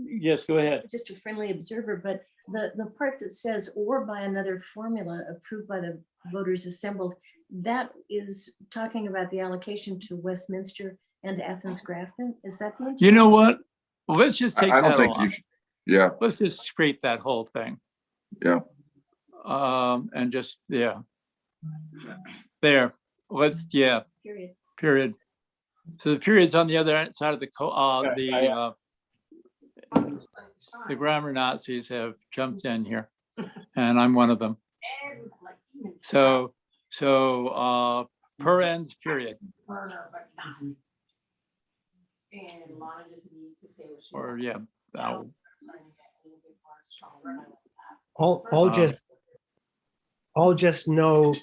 yes, go ahead. Just a friendly observer, but the part that says or by another formula approved by the voters assembled, that is talking about the allocation to Westminster and Athens Grafton. Is that the intent? You know what? Well, let's just take I don't that think you off. should, yeah, Let's just scrape that whole thing. yeah. And just, yeah. There, let's, yeah, Period. period. So the period's on the other side of the, the grammar Nazis have jumped in here, and I'm one of them. So, per ends, period. Or, yeah. I'll just note,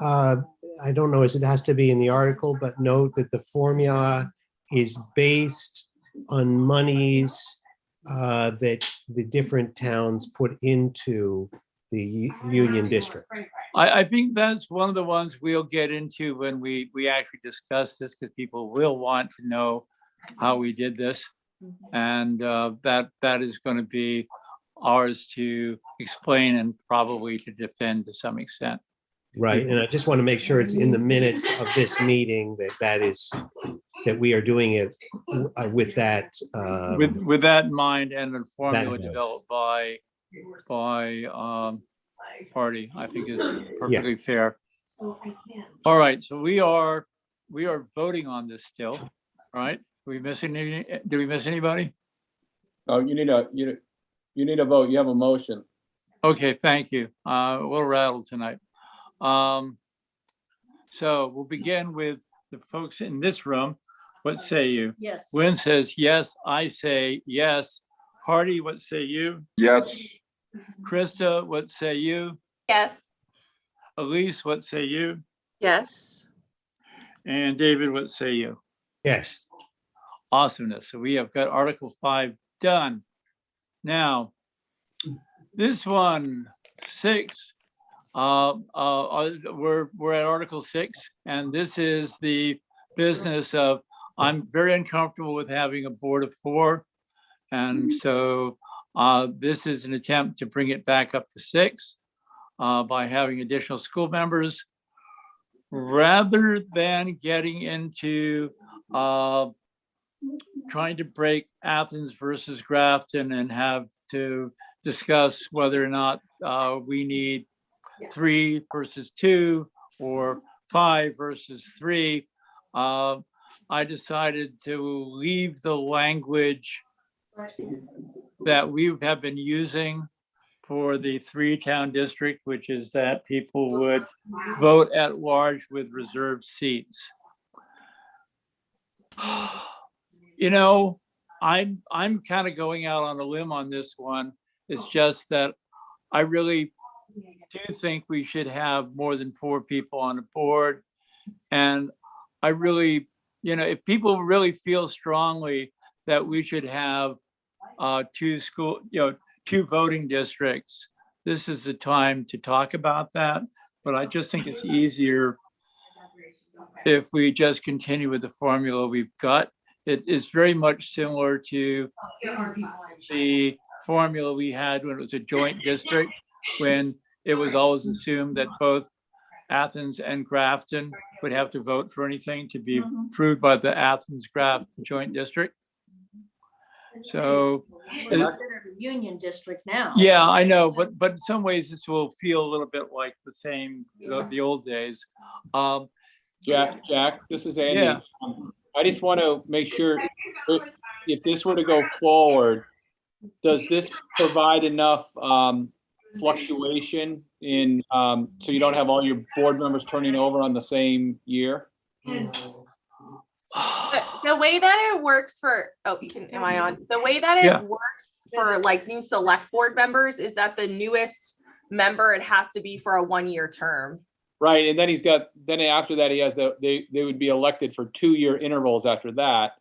I don't know, it has to be in the article, but note that the formula is based on monies that the different towns put into the Union District. I think that's one of the ones we'll get into when we actually discuss this, because people will want to know how we did this. And that is going to be ours to explain and probably to defend to some extent. Right, and I just want to make sure it's in the minutes of this meeting that we are doing it with that. With that in mind, and the formula That- developed by party, I think is perfectly fair. All right, so we are voting on this still, all right? Did we miss anybody? Oh, you need a vote. You have a motion. Okay, thank you. We'll rattle tonight. So we'll begin with the folks in this room. What say you? Yes. Wynn says yes. I say yes. Hardy, what say you? Yes, Krista, what say you? Yes. Elise, what say you? Yes. And David, what say you? Yes. Awesomeness. So we have got Article 5 done. Now, this one, 6, we're at Article 6, and this is the business of, I'm very uncomfortable with having a board of 4. And so this is an attempt to bring it back up to 6 by having additional school members, rather than getting into trying to break Athens versus Grafton and have to discuss whether or not we need 3 versus 2 or 5 versus 3. I decided to leave the language that we have been using for the 3-town district, which is that people would vote at large with reserved seats. You know, I'm kind of going out on a limb on this one. It's just that I really do think we should have more than 4 people on the board. And I really, if people really feel strongly that we should have 2 voting districts, this is the time to talk about that. But I just think it's easier if we just continue with the formula we've got. It is very much similar to the formula we had when it was a joint district, when it was always assumed that both Athens and Grafton would have to vote for anything to be approved by the Athens-Grafton joint district. So We're considered a union district now. yeah, I know, but in some ways this will feel a little bit like the same, the old days. Jack, this is Andy. Yeah. I just want to make sure if this were to go forward, does this provide enough fluctuation in so you don't have all your board members turning over on the same year? The way that it works for, am I on? The way that it works for like new select board members is that the newest member, it has to be for a 1-year term. Right, and then then after that, he has they would be elected for 2-year intervals after that.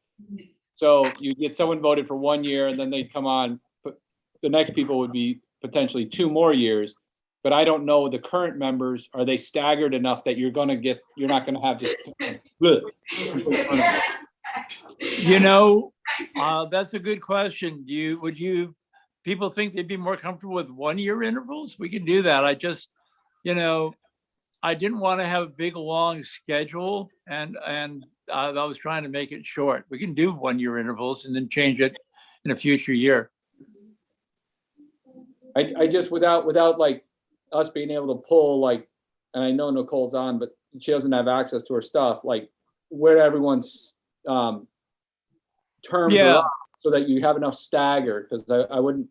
So you get someone voted for 1 year and then they'd come on, but the next people would be potentially 2 more years. But I don't know the current members, are they staggered enough that you're not gonna have just. You know, that's a good question. People think they'd be more comfortable with 1-year intervals? We can do that. I just, I didn't want to have a big, long schedule and I was trying to make it short. We can do 1-year intervals and then change it in a future year. I just, without like us being able to pull like, and I know Nicole's on, but she doesn't have access to her stuff, like where everyone's terms are up, so that you have enough staggered, because I would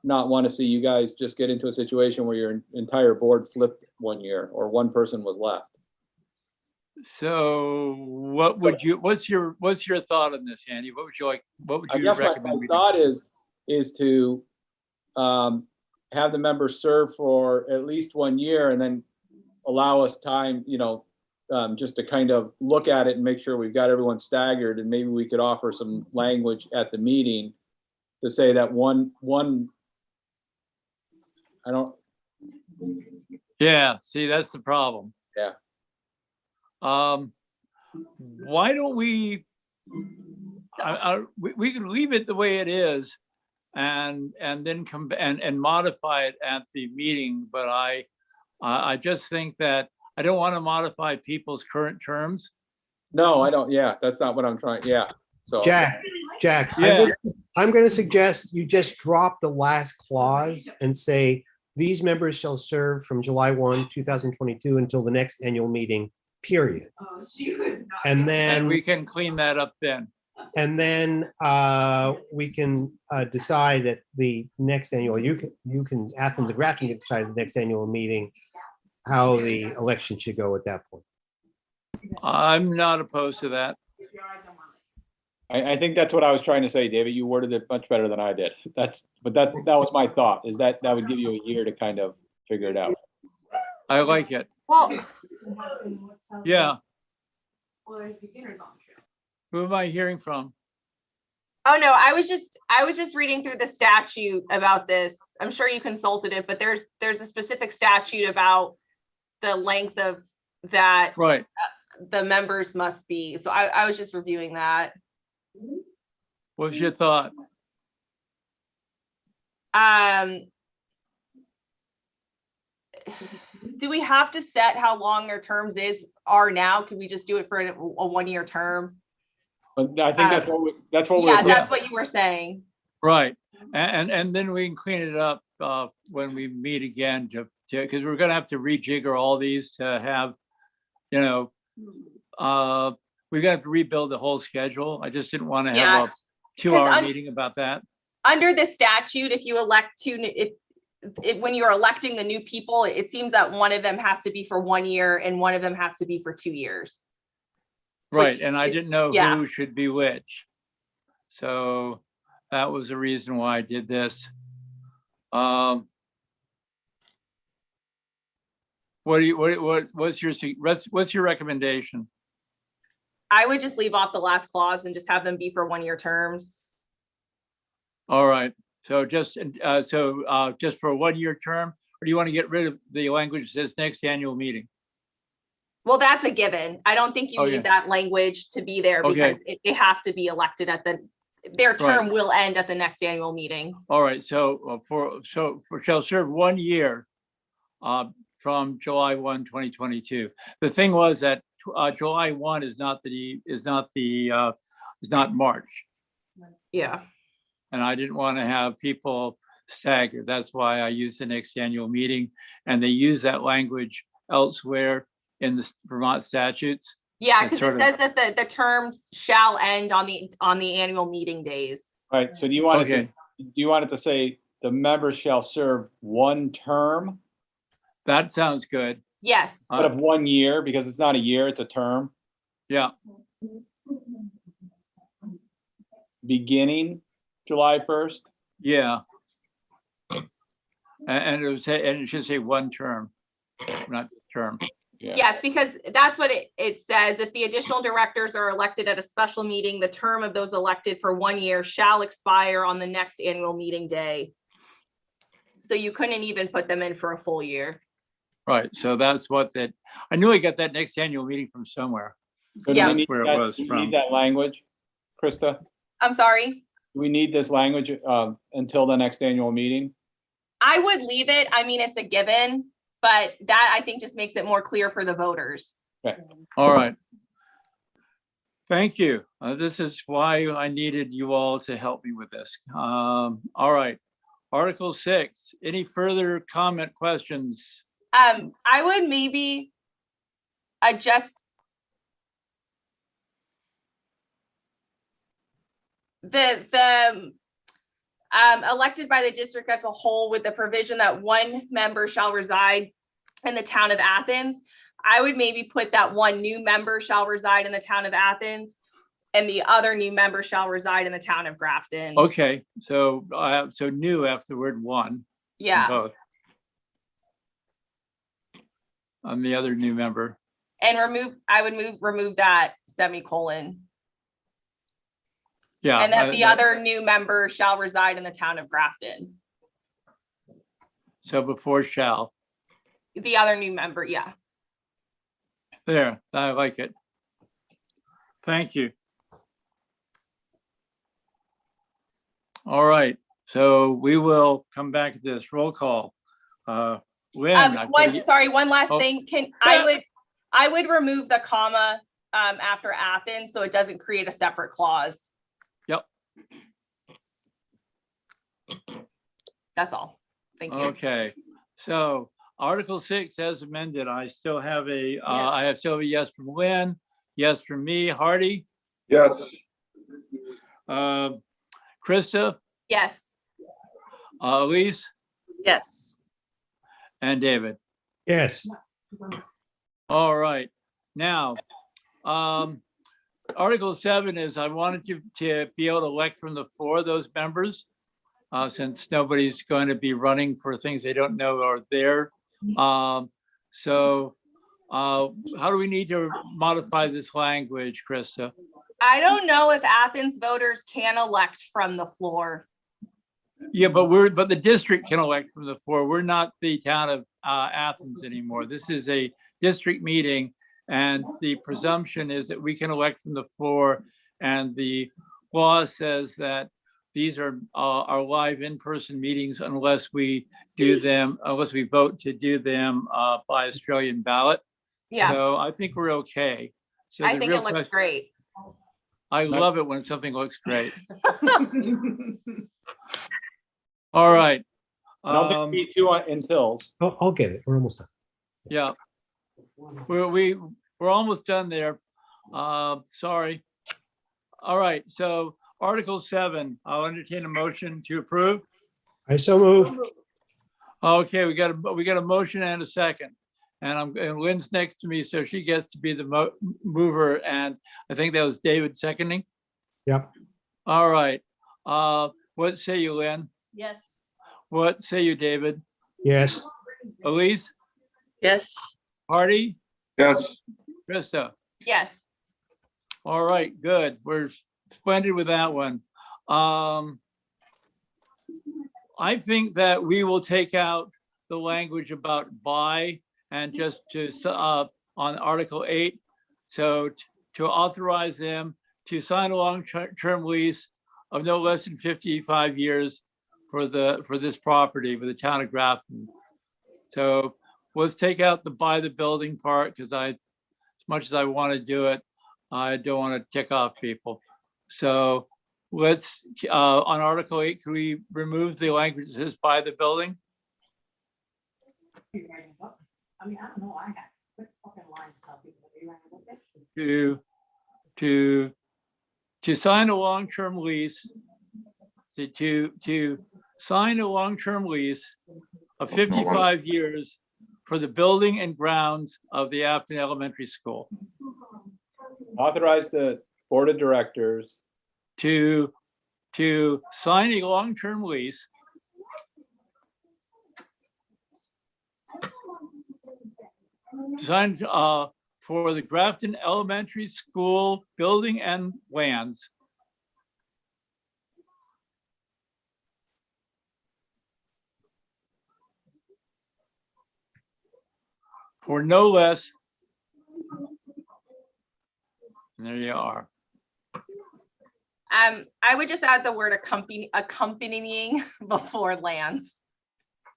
not want to see you guys just get into a situation where your entire board flipped 1 year or one person was left. So what's your thought on this, Andy? What would you I guess recommend? my thought is to have the members serve for at least 1 year and then allow us time, just to kind of look at it and make sure we've got everyone staggered, and maybe we could offer some language at the meeting to say that one, I don't. Yeah, see, that's the problem. Yeah. Why don't we can leave it the way it is and then come and modify it at the meeting, but I just think that I don't want to modify people's current terms. No, I don't. Yeah, that's not what I'm trying. Yeah. So Jack, Yeah. I'm going to suggest you just drop the last clause and say, these members shall serve from July 1, 2022 until the next annual meeting, period. And then we can clean that up then. And then we can decide at the next annual, Athens and Grafton can decide at the next annual meeting how the election should go at that point. I'm not opposed to that. I think that's what I was trying to say, David. You worded it much better than I did. That was my thought, is that would give you a year to kind of figure it out. I like it. Well, Yeah. Who am I hearing from? oh no, I was just reading through the statute about this. I'm sure you consulted it, but there's a specific statute about the length of that Right. the members must be. So I was just reviewing that. What's your thought? Do we have to set how long their terms are now? Could we just do it for a 1-year term? But I think that's what Yeah, we're. that's what you were saying. Right. And then we can clean it up when we meet again because we're going to have to rejigger all these to have, we're going to have to rebuild the whole schedule. I just didn't want to have a 2-hour meeting about that. Under the statute, if you elect when you're electing the new people, it seems that one of them has to be for 1 year and one of them has to be for 2 years. Right. And I didn't know who should be which. So that was the reason why I did this. What's your recommendation? I would just leave off the last clause and just have them be for 1-year terms. All right. So just for a 1-year term, or do you want to get rid of the language that says next annual meeting? Well, that's a given. I don't think you need that language to be there because they have to be elected their term will end at the next annual meeting. All right. So shall serve 1 year from July 1, 2022. The thing was that July 1 is not March. Yeah. And I didn't want to have people staggered. That's why I used the next annual meeting, and they use that language elsewhere in the Vermont statutes. Yeah, because it says that the terms shall end on the annual meeting days. Right. So do you want it to say the members shall serve 1 term? That sounds good. Yes. Instead of 1 year, because it's not a year, it's a term. Yeah. Beginning July 1st. Yeah. And it should say 1 term, not term. Yeah. Yes, because that's what it says. If the additional directors are elected at a special meeting, the term of those elected for 1 year shall expire on the next annual meeting day. So you couldn't even put them in for a full year. Right, so that's what that, I knew I got that next annual meeting from somewhere. So do Yeah. we That's need where it that- was do we from. Need that language, Krista? I'm sorry. Do we need this language until the next annual meeting? I would leave it. I mean, it's a given, but that I think just makes it more clear for the voters. All right. Thank you. This is why I needed you all to help me with this. All right. Article 6, any further comment, questions? I would maybe adjust the elected by the district as a whole with the provision that 1 member shall reside in the town of Athens. I would maybe put that 1 new member shall reside in the town of Athens and the other new member shall reside in the town of Grafton. Okay, so so new after the word 1. Yeah, Both. I'm the other new member. and I would remove that semicolon. Yeah. And that the other new member shall reside in the town of Grafton. So before shall. The other new member, yeah. There, I like it. Thank you. All right, so we will come back to this roll call. Lynn, One last Oh. thing. I would remove the comma after Athens, so it doesn't create a separate clause. Yep. That's all. Thank you. Okay, so Article 6 as amended, I still have I still have a yes from Lynn, yes from me. Hardy, Yes. Krista, Yes. Elise, Yes. and David. Yes. All right, now, Article 7 is I wanted you to be able to elect from the floor those members, since nobody's going to be running for things they don't know are there. So how do we need to modify this language, Krista? I don't know if Athens voters can elect from the floor. Yeah, but the district can elect from the floor. We're not the town of Athens anymore. This is a district meeting, and the presumption is that we can elect from the floor. And the law says that these are live in-person meetings unless we vote to do them by Australian ballot. Yeah, So I think we're okay. So I the think real it looks question- great. I love it when something looks great. All right. I don't think we need 2 untils. I'll get it. We're almost done. Yeah, we're almost done there. Sorry. All right, so Article 7, I'll entertain a motion to approve. I so move. Okay, we got a motion and a second. And Lynn's next to me, so she gets to be the mover, and I think that was David seconding. Yep. All right. What say you, Lynn? Yes. What say you, David? Yes. Elise? Yes. Hardy? Yes. Krista? Yes. All right, good. We're splendid with that one. I think that we will take out the language about by and just to, on Article 8. So to authorize them to sign a long-term lease of no less than 55 years for this property for the town of Grafton. So let's take out the by the building part, because as much as I want to do it, I don't want to tick off people. So let's, on Article 8, can we remove the language that says by the building? I mean, I don't know, I had fucking line stuff. To sign a long-term lease, to sign a long-term lease of 55 years for the building and grounds of the Afton Elementary School. Authorize the board of directors To sign a long-term lease Designed for the Grafton Elementary School building and lands. For no less. And there you are. I would just add the word accompanying before lands.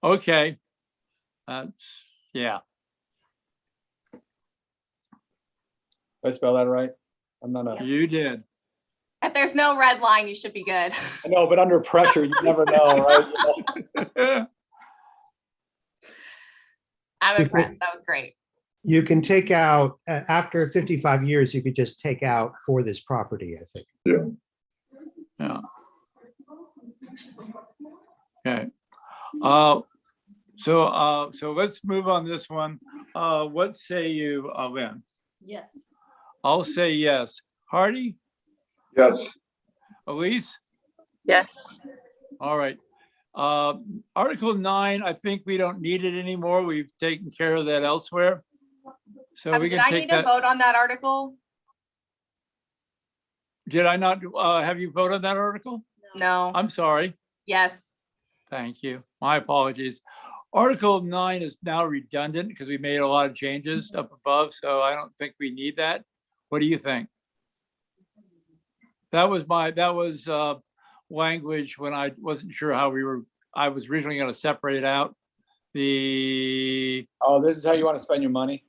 Okay. Yeah. Did I spell that right? I'm not a, You did. If there's no red line, you should be good. I know, but under pressure, you never know, right? I'm impressed. That was great. You can take out, after 55 years, you could just take out for this property, I think. Yeah. Okay. So let's move on this one. What say you, Lynn? Yes. I'll say yes. Hardy? Yes, Elise? Yes. All right. Article 9, I think we don't need it anymore. We've taken care of that elsewhere. So we Did can I take need to that. vote on that article? Did I not have you vote on that article? No. I'm sorry. Yes. Thank you. My apologies. Article 9 is now redundant because we made a lot of changes up above, so I don't think we need that. What do you think? That was language when I wasn't sure how I was originally going to separate out the, Oh, this is how you want to spend your money?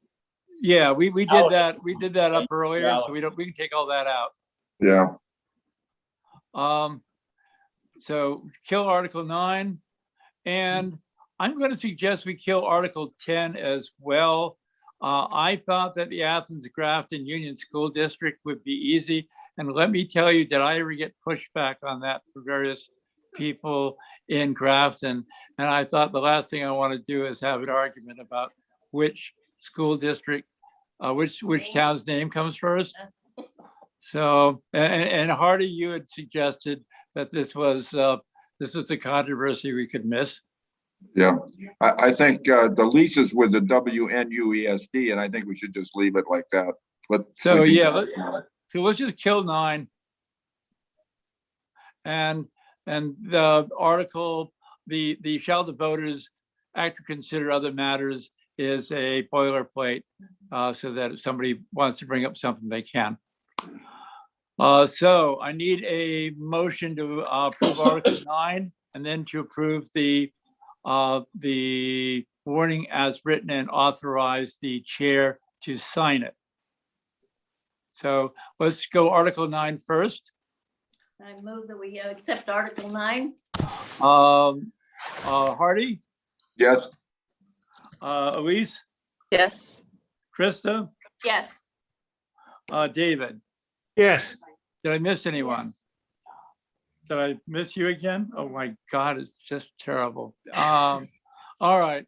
yeah, we did that. We did that up earlier, Yeah. so we can take all that out. yeah, So kill Article 9, and I'm going to suggest we kill Article 10 as well. I thought that the Athens Grafton Union School District would be easy. And let me tell you, did I ever get pushback on that from various people in Grafton? And I thought the last thing I want to do is have an argument about which school district, which town's name comes first. So, and Hardy, you had suggested that this was a controversy we could miss. yeah. I think the lease is with the WNUESD, and I think we should just leave it like that. So yeah, so let's just kill 9. And the article, the shall the voters act or consider other matters is a boilerplate, so that if somebody wants to bring up something, they can. So I need a motion to approve Article 9 and then to approve the warning as written and authorize the chair to sign it. So let's go Article 9 first. I move that we accept Article 9. Hardy, Yes, Elise, Yes. Krista, Yes. David. Yes. Did I miss anyone? Yes. Did I miss you again? Oh my God, it's just terrible. All right.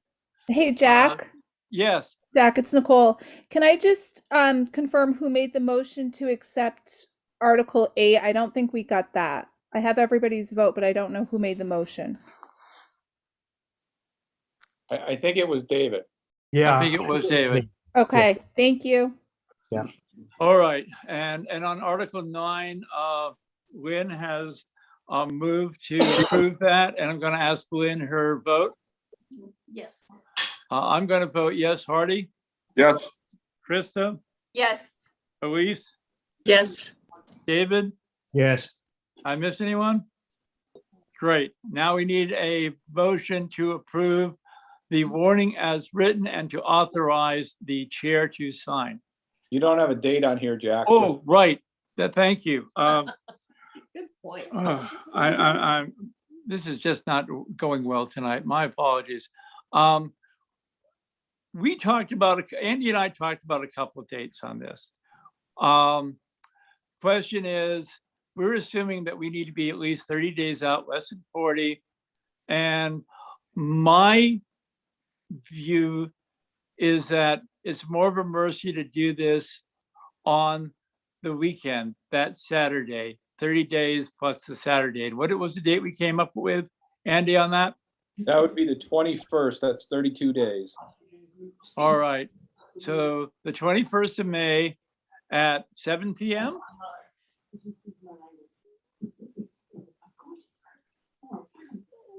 Hey, Jack. Yes. Jack, it's Nicole. Can I just confirm who made the motion to accept Article 8? I don't think we got that. I have everybody's vote, but I don't know who made the motion. I think it was David. Yeah. I think it was David. Okay, thank you. All right. And on Article 9, Lynn has moved to approve that, and I'm going to ask Lynn her vote. Yes. I'm going to vote yes. Hardy, yes, Krista, Yes. Elise, Yes. David. Yes. I miss anyone? Great. Now we need a motion to approve the warning as written and to authorize the chair to sign. You don't have a date on here, Jack. Oh, right. Thank you. Good point. I'm this is just not going well tonight. My apologies. We talked about, Andy and I talked about a couple of dates on this. Question is, we're assuming that we need to be at least 30 days out, less than 40. And my view is that it's more of a mercy to do this on the weekend, that Saturday, 30 days plus the Saturday. And what was the date we came up with, Andy, on that? That would be the 21st. That's 32 days. All right. So the 21st of May at 7 p.m.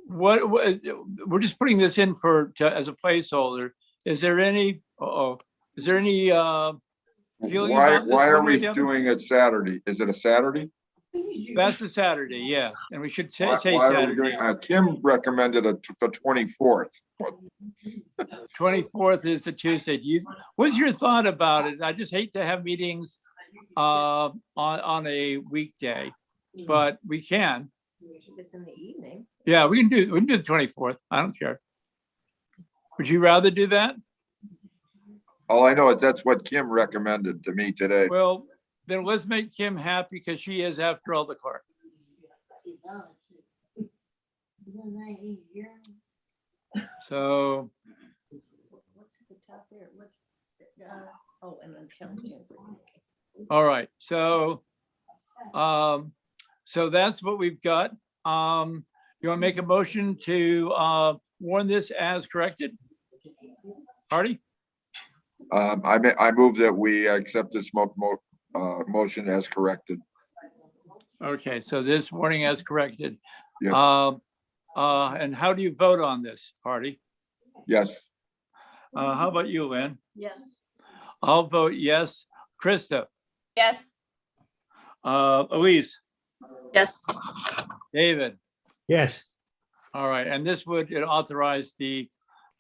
What we're just putting this in as a placeholder. Is there any? Is there any feeling about this? Why are one way or we the other? doing it Saturday? Is it a Saturday? That's a Saturday, yes, and we should say Why are we doing, Saturday. Kim recommended the 24th. 24th is a Tuesday. What's your thought about it? I just hate to have meetings on a weekday, but we can. If it's in the evening. Yeah, we can do the 24th. I don't care. Would you rather do that? All I know is that's what Kim recommended to me today. Well, then let's make Kim happy because she is, after all, the clerk. So, What's at the top there? Oh, and Untitled Chapter. Okay. all right. So, so that's what we've got. You want to make a motion to warn this as corrected? Hardy? I move that we accept this motion as corrected. Okay, so this warning as corrected. Yeah. And how do you vote on this, Hardy? Yes. How about you, Lynn? Yes. I'll vote yes. Krista? Yes. Elise? Yes. David? Yes. All right, and this would authorize the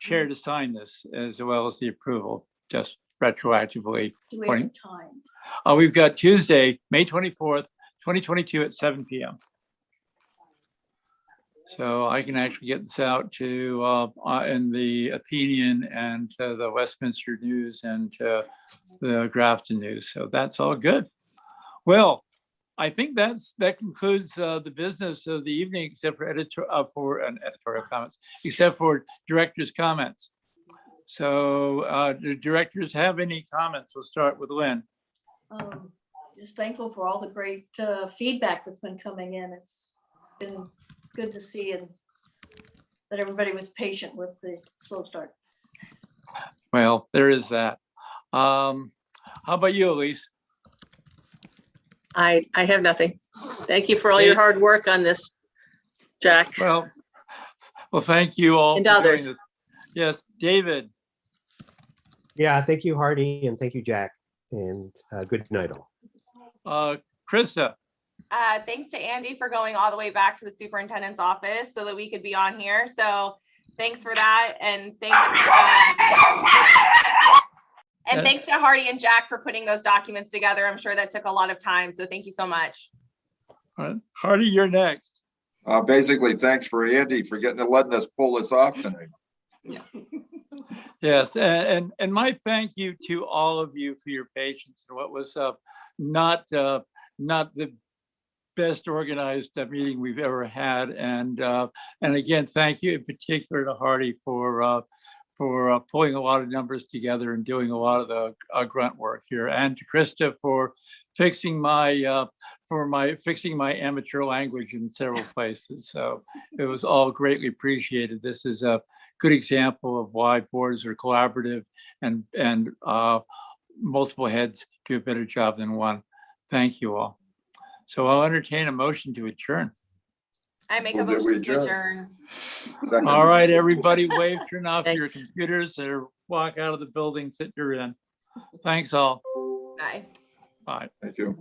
chair to sign this as well as the approval, just retroactively. Do we have a time? We've got Tuesday, May 24th, 2022 at 7 p.m. So I can actually get this out to in the Athenian and the Westminster News and the Grafton News. So that's all good. Well, I think that concludes the business of the evening, except for editorial comments, except for director's comments. So do directors have any comments? We'll start with Lynn. Just thankful for all the great feedback that's been coming in. It's been good to see and that everybody was patient with the slow start. Well, there is that. How about you, Elise? I have nothing. Thank you for all your hard work on this, Jack. Well, thank you all. And for doing others. this. Yes, David. Yeah, thank you, Hardy, and thank you, Jack, and good night all. Krista. Thanks to Andy for going all the way back to the superintendent's office so that we could be on here. So thanks for that. And thanks to Hardy and Jack for putting those documents together. I'm sure that took a lot of time. So thank you so much. All right. Hardy, you're next. Basically, thanks for Andy for letting us pull this off tonight. Yes, and my thank you to all of you for your patience and what was not the best organized meeting we've ever had, and again, thank you in particular to Hardy for pulling a lot of numbers together and doing a lot of the grunt work here, and to Krista for fixing my amateur language in several places. So it was all greatly appreciated. This is a good example of why boards are collaborative and multiple heads do a better job than one. Thank you all. So I'll entertain a motion to adjourn. I make a motion to adjourn. All right, everybody, wave, turn off your computers or walk out of the buildings that you're in. Thanks all. Bye. Bye. Thank you.